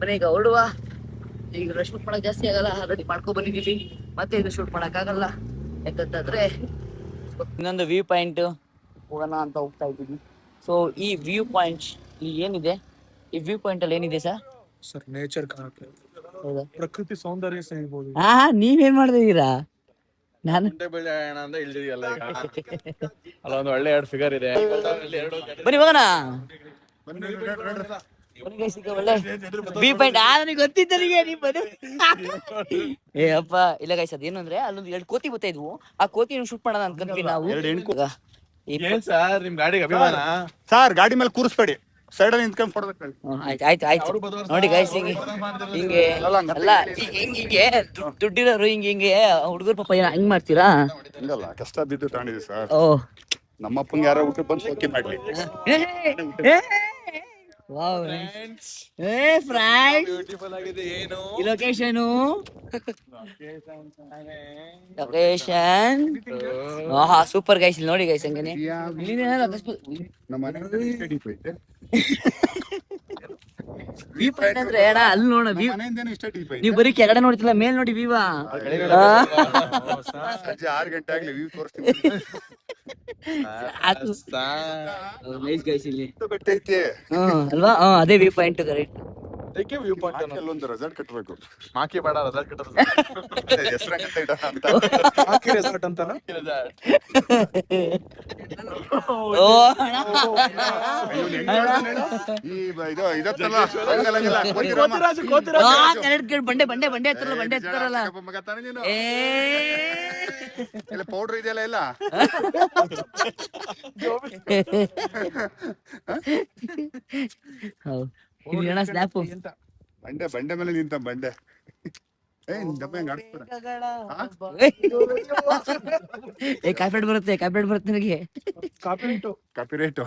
ಬನ್ನಿ ಈಗ ಹೊರಡುವ. ಈಗ ಶೂಟ್ ಮಾಡಕ್ ಜಾಸ್ತಿ ಆಗಲ್ಲ, ಆಲ್ರೆಡಿ ಮಾಡ್ಕೊ ಬಂದಿದ್ದೀವಿ. ಮತ್ತೆ ಇದು ಶೂಟ್ ಮಾಡಕ್ ಆಗಲ್ಲ ಯಾಕಂತಂದ್ರೆ ಇನ್ನೊಂದು ವ್ಯೂ ಪಾಯಿಂಟ್ ಹೋಗೋಣ ಅಂತ ಹೋಗ್ತಾ ಇದ್ದೀವಿ. ಸೊ ಈ ವ್ಯೂ ಪಾಯಿಂಟ್ ಇಲ್ಲಿ ಏನಿದೆ, ಈ ವ್ಯೂ ಪಾಯಿಂಟ್ ಅಲ್ಲಿ ಏನಿದೆ ಸರ್ ನೇಚರ್ ಕಾಣುತ್ತೆ, ಹೌದಾ? ಪ್ರಕೃತಿ ಸೌಂದರ್ಯ ಸಹಿಬಹುದು. ಹಾ ನೀವೇನ್ ಮಾಡ್ತಿದ್ದೀರಾ? ನಾನು ಅಂತ ಇಳ್ದಿದೆಯಲ್ಲ ಈಗ. ಅಲ್ಲ ಒಂದು ಒಳ್ಳೆ ಎರಡು ಫಿಗರ್ ಇದೆ. ಬನ್ನಿ ಹೋಗೋಣ. ಒಳ್ಳೆ ವ್ಯೂ ಪಾಯಿಂಟ್ ನನಗೆ ಗೊತ್ತಿದ್ದ ನೀವು ಬನ್ನಿ. ಏ ಅಪ್ಪ ಇಲ್ಲ ಗೈಸ್, ಅದೇನು ಅಂದ್ರೆ ಅಲ್ಲೊಂದು 2 ಕೋತಿ ಬರ್ತಾ ಇದ್ವು. ಆ ಕೋತಿ ಶೂಟ್ ಮಾಡೋಣ ಅನ್ಕೊಂಡ್ವಿ ನಾವು. ಏನ್ ಸರ್ ನಿಮ್ ಗಾಡಿಗೆ ಅಭಿಮಾನ? ಸರ್ ಗಾಡಿ ಮೇಲೆ ಕೂರಿಸ್ಬೇಡಿ, ಸೈಡ್ ಅಲ್ಲಿ ನಿಂತ್ಕೊಂಡು ಫೋಟೋ ಆಯ್ತು ನೋಡಿ ಗೈಸ್. ಹಿಂಗೆ ಅಲ್ಲ ಹಿಂಗೆ ದುಡ್ಡಿರೋರು ಹಿಂಗೆ ಹುಡುಗರು ಪಾಪ ಹಂಗ್ ಮಾಡ್ತೀರಾ? ಹಂಗಲ್ಲ, ಕಷ್ಟ ಬಿದ್ದು ತಗೊಂಡಿದ್ವಿ ಸರ್. ಓ ನಮ್ಮಪ್ಪಂಗೆ ಯಾರೋ ಊಟ ಬಂದು ಸೋಕಿ ಮಾಡ್ಲಿ. ಬ್ಯೂಟಿಫುಲ್ ಆಗಿದೆ. ಏನು ಲೊಕೇಶನ್ ಸೂಪರ್ ಗೈಸ್. ನೋಡಿ ಗೈಸ್ ಹಂಗೇನೆ ನಮ್ಮ ಮನೆ ಡೀಪ್ ಐತೆ. ವ್ಯೂ ಪಾಯಿಂಟ್ ಅಂದ್ರೆ ಅಣ್ಣ ಅಲ್ಲಿ ನೋಡ ವ್ಯೂ. ಮನೆಯಿಂದನೇ ಇಷ್ಟ ಡೀಪ್ ಐತೆ. ನೀವು ಬರೀ ಕೆಳಗಡೆ ನೋಡ್ತಿಲ್ಲ, ಮೇಲ್ ನೋಡಿ ವ್ಯೂವಾ. ಸಂಜೆ 6 ಗಂಟೆ ಆಗ್ಲಿ ವ್ಯೂ ತೋರಿಸ್ತೀವಿ. ನೈಸ್ ಗೈಸ್ ಇಲ್ಲಿ ಬೆಟ್ಟ ಐತೆ. ಅಲ್ವಾ? ಅದೇ view point correct. View point ಅಲ್ಲೊಂದು ರೆಸಾರ್ಟ್ ಕಟ್ಟಬೇಕು. ಮಾಕಿ ಬೇಡ ರೆಸಾರ್ಟ್ ಕಟ್ಟೋದು. ಹೆಸರಂತ ಇಡೋಣ ಅಂತ. ಮಾಕಿ ರೆಸಾರ್ಟ್ ಅಂತಾನ? ಓ ಇದತ್ತಲ್ಲ ಬಂಡೆ ಹತ್ರಲ್ಲ ಮಗ ತಾನೆ ನೀನು. ಇಲ್ಲ ಪೌಡರ್ ಇದೆಯಲ್ಲ ಎಲ್ಲ. ಹೌದು ಸ್ನ್ಯಾಪು ಬಂಡೆ ಮೇಲೆ ನಿಂತ ಬಂಡೆ. ಕಾಪಿರೇಟ್ ಬರುತ್ತೆ ನನಗೆ. ಕಾಪಿ ರೇಟು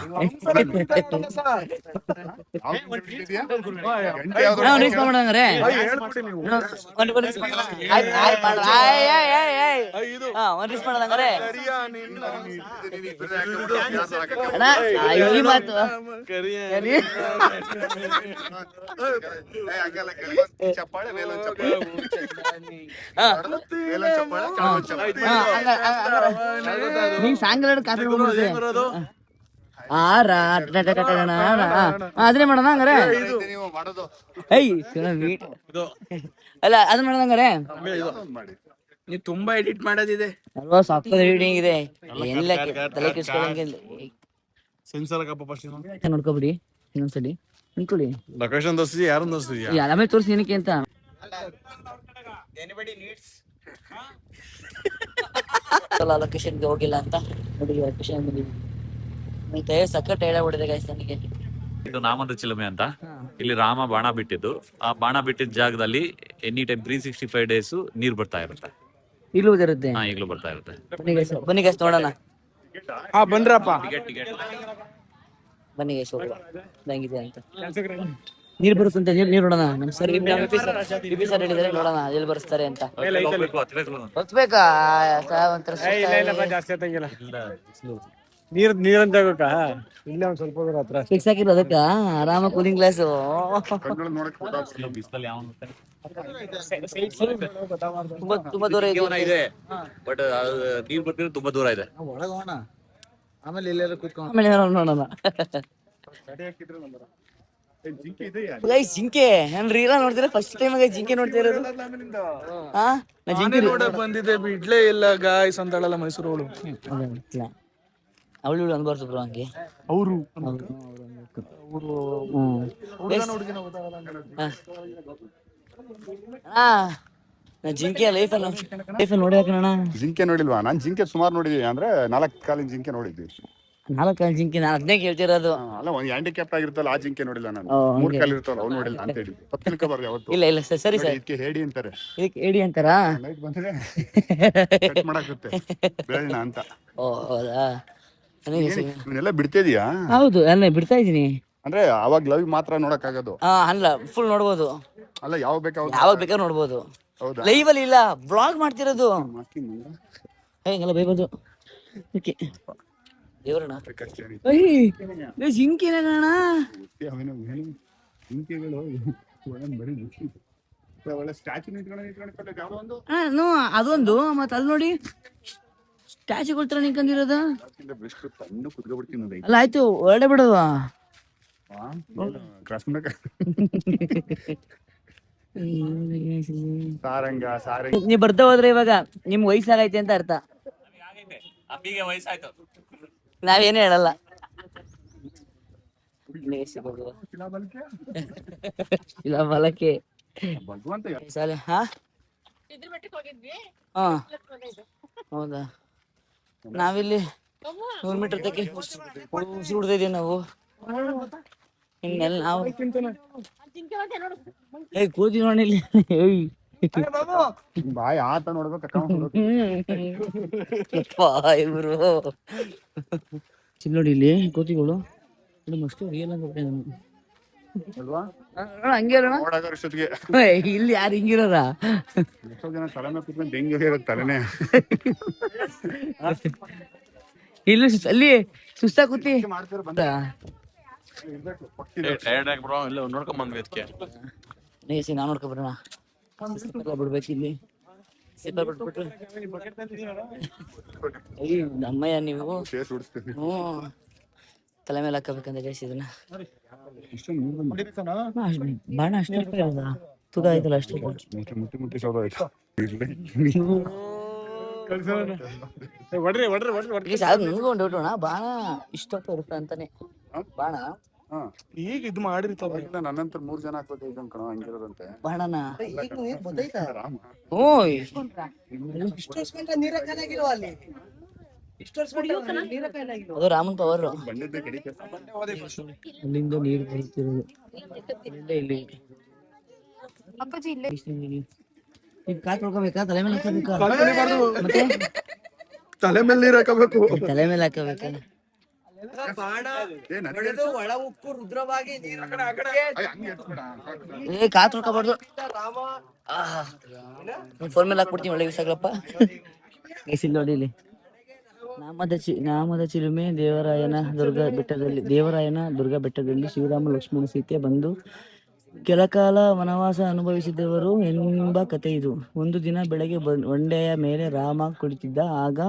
ಚಪ್ಪಾಳೆ ಮೇಲೊಂದು ನೀನ್ ಸಾಂಗ್ ಕಾಪಿ ಅದನ್ನೇ ಮಾಡೋಣ ಹಂಗಾರೆ. ನೀವು ಮಾಡೋದು ಅಲ್ಲ ಅದನ್ನ ಮಾಡೋಣ ಹಂಗಾರೆ. ನೀವು ತುಂಬಾ ಎಡಿಟ್ ಮಾಡೋದಿದೆ ಅಲ್ವಾ? ಸಾಫ್ಟ್ವೇರ್ ಎಡಿಟಿಂಗ್ ಇದೆ, ಏನಿಲ್ಲ ತಲೆ ಕೆಡಿಸ್ಕೊಳ್ಳಂಗಿಲ್ಲ. ಸೆನ್ಸರ್ ಫಸ್ಟ್ ನೋಡ್ಕೊಬಿಡಿ ಇನ್ನೊಂದ್ಸಲಿ ನಿಂತ್ಕೊಳ್ಳಿ. ಲೊಕೇಶನ್ ತೋರಿಸಿ, ಯಾರು ತೋರಿಸಿದ್ಯಾ? ಆಮೇಲೆ ತೋರಿಸಿ ಏನಕ್ಕೆ ಅಂತ. ಲೊಕೇಶನ್ಗೆ ಹೋಗಿಲ್ಲ ಅಂತ ನೋಡಿ ಲೊಕೇಶನ್ ಬಂದಿದ್ವಿ. ಸಖತ್ ಟೈರ್ಡ್ ಆಗ್ಬಿಟ್ಟಿದೆ ಗೈಸ್ ನನಗೆ. ಇದು ನಾಮದ ಚಿಲುಮೆ ಅಂತ. ಇಲ್ಲಿ ರಾಮ ಬಾಣ ಬಿಟ್ಟಿದ್ದು, ಆ ಬಾಣ ಬಿಟ್ಟಿದ್ದ ಜಾಗದಲ್ಲಿ ಎನಿ ಟೈಮ್ 365 ಡೇಸ್ ನೀರ್ ಬರ್ತಾ ಇರುತ್ತೆ. ಇಲ್ಲೂ ಇರುತ್ತೆ. ಈಗಲೂ ಬರ್ತಾ ಇರುತ್ತೆ. ಬನ್ನಿ ಗೈಸ್ ನೋಡೋಣ. ಬಂದ್ರಪ್ಪ. ಬನ್ನಿ ಗೈಸ್ ಹೋಗುವ ಹೆಂಗಿದೆ ಅಂತ. ನೀರ್ ಬರುತ್ತಂತ ನೀರ್ ನೋಡೋಣ. ನಮ್ ಸರ್ ಸರ್ ಹೇಳಿದಾರೆ, ನೋಡೋಣ ಎಲ್ಲಿ ಬರ್ಸ್ತಾರೆ ಅಂತ. ಹೊತ್ಬೇಕಾ ಒಂಥರ ನೀರಂತ ಇಲ್ಲೇ ಒಂದ್ ಸ್ವಲ್ಪ ಹತ್ರ ಫಿಕ್ಸ್ ಹಾಕಿರೋ ಅದಕ್ಕ ಆರಾಮ ಕೂಲಿಂಗ್ ಗ್ಲಾಸು. ತುಂಬಾ ದೂರ ಇದೆ, ಬಟ್ ನೀರ್ ಬರ್ತಿದ್ರೆ ತುಂಬಾ ದೂರ ಇದೆ. ಒಳಗೋಣ, ಆಮೇಲೆ ಎಲ್ಲಾರು ಕೂತ್ಕೊಂಡು ಆಮೇಲೆ ನೋಡೋಣ. ಜಿಂಕೆ ನಾನು ರೀಲ ನೋಡ್ತೀರ ಫಸ್ಟ್ ಟೈಮ್ ಜಿಂಕೆ ನೋಡ್ತಾ ಇರೋದು. ಜಿಂಕೆ ನೋಡಕ್ ಬಂದಿದ್ದೆ, ಬಿಡ್ಲೇ ಇಲ್ಲ ಗಾಯ್ಸ್ ಅಂತಾಳಲ್ಲ ಮೈಸೂರು ಅವಳು. ಅವಳು ಇವಳು ಅನ್ಬಾರ್ದು ಬ್ರೋ ಹಂಗೆ. ಅವರು ನಾ ಜಿಂಕೆ ಲೈಫಲ್ಲಿ ನೋಡಿ ಹಾಕೋಣ. ಜಿಂಕೆ ನೋಡಿಲ್ವಾ? ನಾನ್ ಜಿಂಕೆ ಸುಮಾರು ನೋಡಿದೀನಿ, ಅಂದ್ರೆ 4 ಕಾಲಿನ ಜಿಂಕೆ ನೋಡಿದ್ವಿ. 4 ಕಾಲು ಜಿಂಕೆ ನಾನು ಅದನ್ನೇ ಕೇಳ್ತಿರೋದು. ಅಲ್ಲ, ಒಂದ್ ಹ್ಯಾಂಡಿಕ್ಯಾಪ್ಟ್ ಆಗಿರ್ತಲ್ಲ ಆ ಜಿಂಕೆ ನೋಡಿಲ್ಲ ನಾನು. ಓ, 3 ಹಂಗೆ. ಕಾಲ್ ಇರ್ತಲ್ಲ ಅವ್ನು ನೋಡಿಲ್ಲ ಅಂತ ಹೇಳಿ ತಪ್ಪು ತಿಳ್ಕೊಬಾರ್ದು ಯಾವತ್ತು. ಇಲ್ಲ ಇಲ್ಲ ಸರಿ ನೋಡಿ, ಸರ್, ಇದಕ್ಕೆ ಹೇಡಿ ಅಂತಾರೆ. ಇದಕ್ಕೆ ಏಡಿ ಅಂತಾರಾ? ಲೈಟ್ ಬಂದ್ರೆ ಕಟ್ ಮಾಡಾಕತ್ತೆ ಬೇಡ ಅಂತ. ಓ ಹೌದಾ? ನನಗೆ ಇವನ್ನೆಲ್ಲ ಬಿಡ್ತಿದೀಯಾ? ಹೌದು, ಅಲ್ಲ ಬಿಡ್ತಾ ಇದ್ದೀನಿ. ಅಂದ್ರೆ ಅವಾಗ ಲವ್ ಮಾತ್ರ ನೋಡಕ್ ಆಗೋದು? ಅಲ್ಲ ಫುಲ್ ನೋಡ್ಬೋದು, ಅಲ್ಲ ಯಾವಾಗ ಬೇಕಾವಾಗ. ಯಾವಾಗ ಬೇಕಾದ್ರೂ ನೋಡ್ಬೋದು. ಹೌದಾ? ಲೈವ್ ಅಲ್ಲಿ ಇಲ್ಲ, ಬ್ಲಾಗ್ ಮಾಡ್ತಿರೋದು. ಹಂಗಲ್ಲ ಬೈಬೋದು. ಓಕೆ ದೇವರಣ್ಣ ಜಿಂಕಿನ ಕಾಣ. ಜಿಂಕೆಗಳು ಬರೀ ಒಳ್ಳೆ ಸ್ಟ್ಯಾಚು ನಿಂತ್ಕೊಂಡು ಯಾವ್ದೋ ಒಂದು ಅದೊಂದು ಮತ್ತೆ ಅಲ್ಲಿ ನೋಡಿ ಸ್ಟ್ಯಾಚುಗಳ ತರ ನಿಂತ್ಕೊಂಡಿರೋದ. ತಣ್ಣು ಕುತ್ಕೊಬಿಡ್ತೀನಿ ನೋಡಿ. ಅಲ್ಲ ಆಯ್ತು ಹೊರಡೆ ಬಿಡೋದು. ಕ್ರಾಸ್ ಸಾರಂಗ ನೀವ್ ಬರ್ತಾ ಹೋದ್ರೆ ಇವಾಗ ನಿಮ್ ವಯಸ್ಸಾಗೈತೆ ಅಂತ ಅರ್ಥ. ಅಬ್ಬಿಗೆ ವಯಸ್ಸಾಯ್ತು. ನಾವೇನು ಹೇಳಲ್ಲ. ಇಲ್ಲ ಬಲಕ್ಕೆ ಭಗವಂತ ಸಾಲೆ. ಹೌದಾ? ನಾವಿಲ್ಲಿ 100 ಮೀಟರ್ ತಕ್ಕೆ ಉಸಿರುಡ್ತಾ ಇದೀವಿ ನಾವು. ಇನ್ನೆಲ್ಲ ನಾವು ಕೂತಿ ನೋಡಿ ಇಲ್ಲಿ. ಬಾಯ್ ಆತ ನೋಡ್ಬೇಕು ಇವರು ನೋಡಿ ಇಲ್ಲಿ ಕೋತಿಗಳು ಅಷ್ಟು ರಿಯಲ್ ಅಲ್ವಾ? ಹಂಗೆ ಅಲ್ಲ ನೋಡಾಗ ಇಷ್ಟೊತ್ತಿಗೆ ಇಲ್ಲಿ ಯಾರು ಹಿಂಗಿರೋರ? ಎಷ್ಟೋ ಜನ ತಲೆ ಮೇಲೆ ಕುತ್ಕೊಂಡು ಹೆಂಗೆ ಇರೋದು ತಲೆನೇ. ಇಲ್ಲಿ ಅಲ್ಲಿ ಸುಸ್ತಾ ಕೂತಿ ಮಾಡ್ತಾರೆ ನೋಡ್ಕೊಂಡ್ ಬಂದ್ವಿ ಅದಕ್ಕೆ. ನಾವು ನೋಡ್ಕೊಬರೋಣ. ಬಿಡ್ಬೇಕು ಇಲ್ಲಿ ಬಿಟ್ಬಿಟ್ಟು. ನಮ್ಮಯ್ಯ ನೀವು ತಲೆ ಮೇಲೆ ಹಾಕಬೇಕಂತ ಗೈಸ್ ಇದನ್ನ. ಬಾಣ ಅಷ್ಟೇ ತೂಕ ಆಯ್ತಲ್ಲ ಅಷ್ಟೇ. ಮುಟ್ಟಿ ಸೋದಾಯ್ತು. ನನಗೂ ಒಂದು ಡೌಟ್ ಅಣ್ಣ, ಬಾಣ ಇಷ್ಟೊತ್ತ ಇರುತ್ತೆ ಅಂತಾನೆ ಬಾಣ. ಈಗ ಇದು ಮಾಡಿರ್ತಾವ. ನನ್ನಂತರ 3 ಜನ ಹಾಕ್ಬೇಕು ಕಣ ಹಂಗಿರೋದಂತೆ ಬಾಣನ. ರಾಮ ಓಯ್ ಅದು ರಾಮನ್ ಪವರ್. ಬಂದಿದ್ದೆ ಕಡಿಕೆ ಅಲ್ಲಿಂದ ನೀರು ಬರುತ್ತಿರೋದು ಇಲ್ಲಿ. ಈಗ ಕಾಲ್ ತೊಳ್ಕೊಬೇಕಾ? ತಲೆ ಮೇಲೆ ಹಾಕಬೇಕಾ? ಮತ್ತೆ ತಲೆ ಮೇಲೆ ನೀರ್ ಹಾಕಬೇಕು. ತಲೆ ಮೇಲೆ ಹಾಕಬೇಕಾ? ಕಾಲ್ ತೊಳ್ಕೊಬಾರ್ದು. ಫೋನ್ ಮೇಲೆ ಹಾಕ್ಬಿಡ್ತೀನಿ, ಒಳ್ಳೆ ವಿಷಯಗಳಪ್ಪ. ನೋಡಿ ಇಲ್ಲಿ ನಾಮದ ಚಿಲುಮೆ ದೇವರಾಯನ ದುರ್ಗಾ ಬೆಟ್ಟದಲ್ಲಿ ಶ್ರೀರಾಮ ಲಕ್ಷ್ಮಣ ಸೀತೆ ಬಂದು ಕೆಲಕಾಲ ವನವಾಸ ಅನುಭವಿಸಿದವರು ಎಂಬ ಕಥೆ ಇದು. ಒಂದು ದಿನ ಬೆಳಗ್ಗೆ ಬಂಡೆಯ ಮೇಲೆ ರಾಮ ಕುಳಿತಿದ್ದ. ಆಗ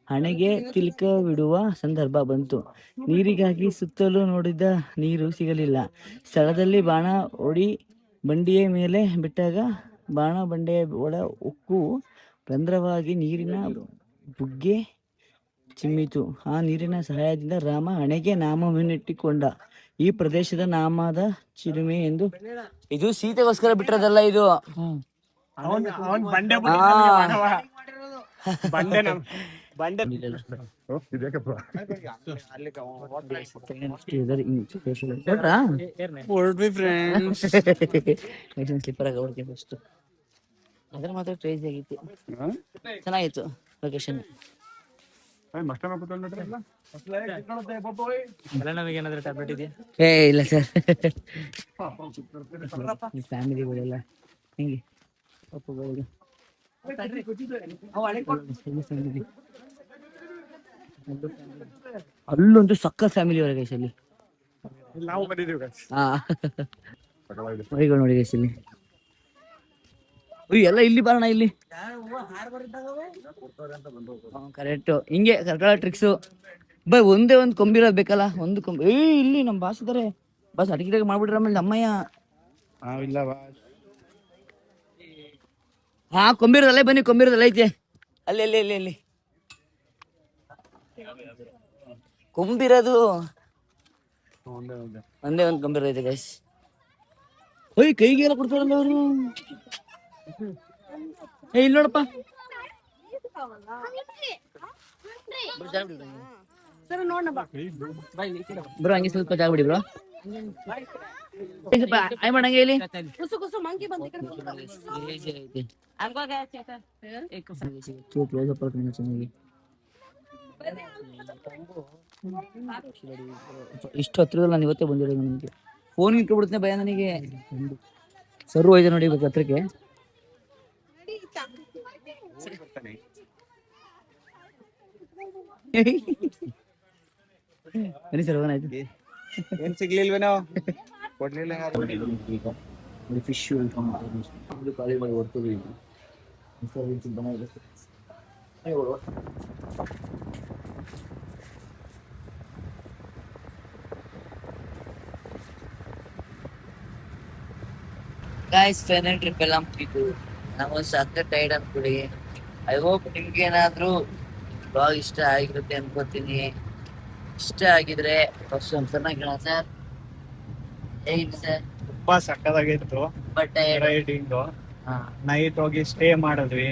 ಹಣೆಗೆ ತಿಲಕವಿಡುವ ಸಂದರ್ಭ ಬಂತು. ನೀರಿಗಾಗಿ ಸುತ್ತಲೂ ನೋಡಿದ, ನೀರು ಸಿಗಲಿಲ್ಲ. ಸ್ಥಳದಲ್ಲಿ ಬಾಣ ಹೊಡಿ ಬಂಡಿಯ ಮೇಲೆ ಬಿಟ್ಟಾಗ ಬಾಣ ಬಂಡೆಯ ಒಳ ಉಕ್ಕು ರಂಧ್ರವಾಗಿ ನೀರಿನ ಬುಗ್ಗೆ ಚಿಮ್ಮಿತು. ಆ ನೀರಿನ ಸಹಾಯದಿಂದ ರಾಮ ಹಣೆಗೆ ನಾಮವನ್ನಿಟ್ಟುಕೊಂಡ. ಈ ಪ್ರದೇಶದ ನಾಮದ ಚಿಲುಮೆ ಎಂದು. ಇದು ಸೀತೆಗೋಸ್ಕರ ಬಿಟ್ಟಿರೋದಲ್ಲ, ಇದು ಅದ್ರ ಮಾತ್ರ ಕ್ರೇಜಿ ಆಗಿತ್ತು. ಚೆನ್ನಾಗಿತ್ತು ಲೊಕೇಶನ್. ಏ ಇಲ್ಲ ಸರ್, ಫ್ಯಾಮಿಲಿಗಳೆಲ್ಲ ಹೆಂಗೆ ಅಲ್ಲೊಂದು ಸಕ್ಕ ಫ್ಯಾಮಿಲಿ ಹೊರಗೆ ಅಲ್ಲಿ. ನೋಡಿ ಗೈಸಲ್ಲಿ ಎಲ್ಲ ಇಲ್ಲಿ ಬರೋಣ. ಇಲ್ಲಿ ಕರೆಕ್ಟ್ ಹಿಂಗೆ ಸರ್ಕಾರ ಟ್ರಿಕ್ಸು. ಒಂದೇ ಒಂದು ಕೊಂಬಿರೋದ್ ಬೇಕಲ್ಲ, ಒಂದು ಕೊಂಬಿ. ಇಲ್ಲಿ ನಮ್ ಬಾಸ್ ಇದಾರೆ, ಬಾಸ್ ಅಡಿಗೆ ಮಾಡ್ಬಿಟ್ರೆ ಆಮೇಲೆ ನಮ್ಮಯ್ಯ. ಹಾ ಕೊಂಬಿರೋದಲ್ಲೇ ಬನ್ನಿ, ಕೊಂಬಿರೋದಲ್ಲ ಐತೆ ಅಲ್ಲಿ ಅಲ್ಲಿ ಅಲ್ಲಿ ಅಲ್ಲಿ ಕೊಂಬಿರೋದು ಒಂದೇ ಒಂದು ಕೊಂಬಿರೋದು ಗೈಸ್. ಓಯ್ ಕೈಗೆಲ್ಲ ಕೊಡ್ತಾರಲ್ಲ ಅವರು. ಇಲ್ಲಿ ನೋಡಪ್ಪ ಬ್ರೋ, ಹಂಗೆ ಸ್ವಲ್ಪ ಜಾಗ ಬಿಡಿ ಬ್ರೋ. ಆಯ್ ಮಾಡಂಗೆ ಇಲ್ಲಿ ಇಷ್ಟು ಹತ್ರದಲ್ಲಿ ನಾನು ಇವತ್ತೇ ಬಂದಿರೋದು. ನನಗೆ ಫೋನ್ ಇಟ್ಕೊಬಿಡ್ತೇನೆ ಭಯ ನನಗೆ. ಸರ್ ಹೋಯ್ತು ನೋಡಿ ಇವತ್ತು ಹತ್ರಕ್ಕೆ. ಬನ್ನಿ ಸರ್, ಹೋಗೋಣಾಯ್ತು. ಏನ್ ಸಿಗ್ಲಿಲ್ವೇನೋ, ಕೊಡ್ಲಿಲ್ಲ. ಫಿಶ್ ಖಾಲಿ ಮಾಡಿ ಹೊರ್ತೀವಿ. ಗಾಯ್ಸ್, ಫೈನಲ್ ಟ್ರಿಪ್ ಎಲ್ಲ ಮುಗಿತು. ನಾವು ಸಕ್ಕ ಟೈರ್ಡ್ ಅನ್ಬಿಡಿ. ಐ ಹೋಪ್ ನಿಮ್ಗೆ ಏನಾದ್ರು ಬ್ಲಾಗ್ ಇಷ್ಟ ಆಗಿರುತ್ತೆ ಅನ್ಕೋತೀನಿ. ಇಷ್ಟ ಆಗಿದ್ರೆ ಫಸ್ಟ್ ಒಂದ್ಸಲ ಕೇಳೋಣ ಸರ್, ಹೇಗಿದೆ ಸರ್? ತುಂಬಾ ಸಕ್ಕದಾಗಿತ್ತು ಬಟ್ ರೈಡಿಂಗ್. ನೈಟ್ ಹೋಗಿ ಸ್ಟೇ ಮಾಡಿದ್ವಿ,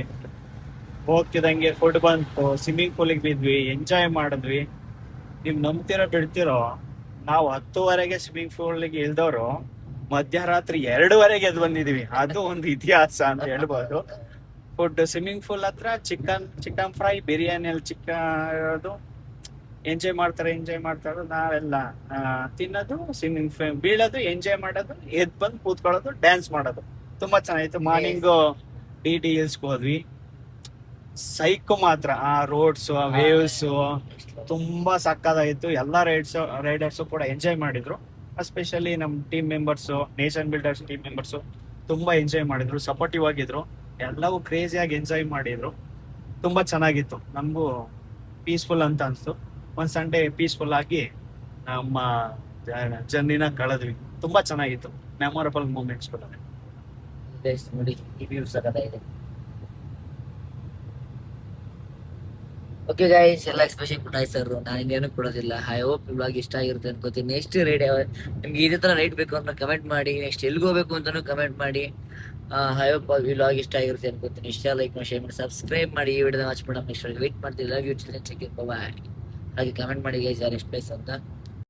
ಹೋಗ್ತಿದಂಗೆ ಫುಡ್ ಬಂತು, ಸ್ವಿಮ್ಮಿಂಗ್ ಪೂಲಿಗೆ ಬಿದ್ವಿ, ಎಂಜಾಯ್ ಮಾಡಿದ್ವಿ. ನೀವ್ ನಂಬ್ತಿರೋ ಬಿಡ್ತಿರೋ, ನಾವು 10:30ಗೆ ಸ್ವಿಮ್ಮಿಂಗ್ ಪೂಲಿಗೆ ಇಳ್ದವ್ರು ಮಧ್ಯರಾತ್ರಿ 2:30ಗೆ ಎದ್ದು ಬಂದಿದೀವಿ. ಅದು ಒಂದು ಇತಿಹಾಸ ಅಂತ ಹೇಳ್ಬೋದು. ಫುಡ್ ಸ್ವಿಮ್ಮಿಂಗ್ ಪೂಲ್ ಹತ್ರ ಚಿಕನ್ ಫ್ರೈ, ಬಿರಿಯಾನಿಯಲ್ಲಿ ಚಿಕನ್ ಎಂಜಾಯ್ ಮಾಡ್ತಾರೆ. ನಾವೆಲ್ಲ ತಿನ್ನೋದು, ಸ್ವಿಮ್ಮಿಂಗ್ ಬೀಳೋದು, ಎಂಜಾಯ್ ಮಾಡೋದು, ಎದ್ದು ಬಂದು ಕೂತ್ಕೊಳ್ಳೋದು, ಡ್ಯಾನ್ಸ್ ಮಾಡೋದು. ತುಂಬಾ ಚೆನ್ನಾಗಿತ್ತು. ಮಾರ್ನಿಂಗ್ DT ಹಿಲ್ಸ್ಗೆ ಹೋದ್ವಿ. ಸೈಕ್ ಮಾತ್ರ ಆ ರೋಡ್ಸ್, ವೇವ್ಸ್ ತುಂಬಾ ಸಕ್ಕದಾಗಿತ್ತು. ಎಲ್ಲಾ ರೈಡರ್ಸ್ ಕೂಡ ಎಂಜಾಯ್ ಮಾಡಿದ್ರು. ಎಸ್ಪೆಷಲಿ ನಮ್ಮ team members, nation builders team members ತುಂಬಾ ಎಂಜಾಯ್ ಮಾಡಿದ್ರು, ಸಪೋರ್ಟಿವ್ ಆಗಿದ್ರು. ಎಲ್ಲವೂ ಕ್ರೇಜಿಯಾಗಿ ಎಂಜಾಯ್ ಮಾಡಿದ್ರು. ತುಂಬಾ ಚೆನ್ನಾಗಿತ್ತು. ನಮಗೂ ಪೀಸ್ಫುಲ್ ಅಂತ ಅನ್ಸ್ತು. ಒಂದ್ ಸಂಡೇ ಪೀಸ್ಫುಲ್ ಆಗಿ ನಮ್ಮ ಜರ್ನಿನ ಕಳೆದ್ವಿ. ತುಂಬಾ ಚೆನ್ನಾಗಿತ್ತು. ಮೆಮೊರಬಲ್ ಮೂಮೆಂಟ್ಸ್ ಕೂಡ ನೋಡಿ. ಈ ವ್ಯೂ ಸಕ್ಕತ್ತಾಗಿದೆ. ಓಕೆ ಗೈಸ್, ಎಲ್ಲ ಎಕ್ಸ್ಪ್ರೆಷನ್ ಕೊಟ್ಟಾಯ್ತು ಸರ್. ನಾನು ಇನ್ನೇನು ಕೊಡೋದಿಲ್ಲ. ಐ ಹೋಪ್ ಇವಾಗ ಇಷ್ಟ ಆಗಿರುತ್ತೆ ಅನ್ಕೋತೀನಿ. ನೆಕ್ಸ್ಟ್ ರೈಡ್ ನಿಮ್ಗೆ ಇದೇ ತರ ರೈಡ್ ಬೇಕು ಅಂತ ಕಮೆಂಟ್ ಮಾಡಿ. ನೆಕ್ಸ್ಟ್ ಎಲ್ಲಿಗೆ ಹೋಗ್ಬೇಕು ಅಂತಾನು ಕಮೆಂಟ್ ಮಾಡಿ. ಐ ಹೋಪ್ ವ್ಲಾಗ್ ಇಷ್ಟ ಆಗಿರುತ್ತೆ ಅನ್ಕೋತೀನಿ. ಇಷ್ಟ ಲೈಕ್ ಮಾಡಿ, ಶೇರ್ ಮಾಡಿ, ಸಬ್ಸ್ಕ್ರೈಬ್ ಮಾಡಿ. ಈ ವಿಡಿಯೋನ ವಾಚ್ ಮಾಡೋಣ. ನೆಕ್ಸ್ಟ್ ವೇಟ್ ಮಾಡ್ತೀವಿ. Love you children. Check it, bye. ಹಾಗೆ ಕಮೆಂಟ್ ಮಾಡಿ ಗೈಸ್, ಯಾರು ಎಷ್ಟು ಪ್ಲೇಸ್ ಅಂತ.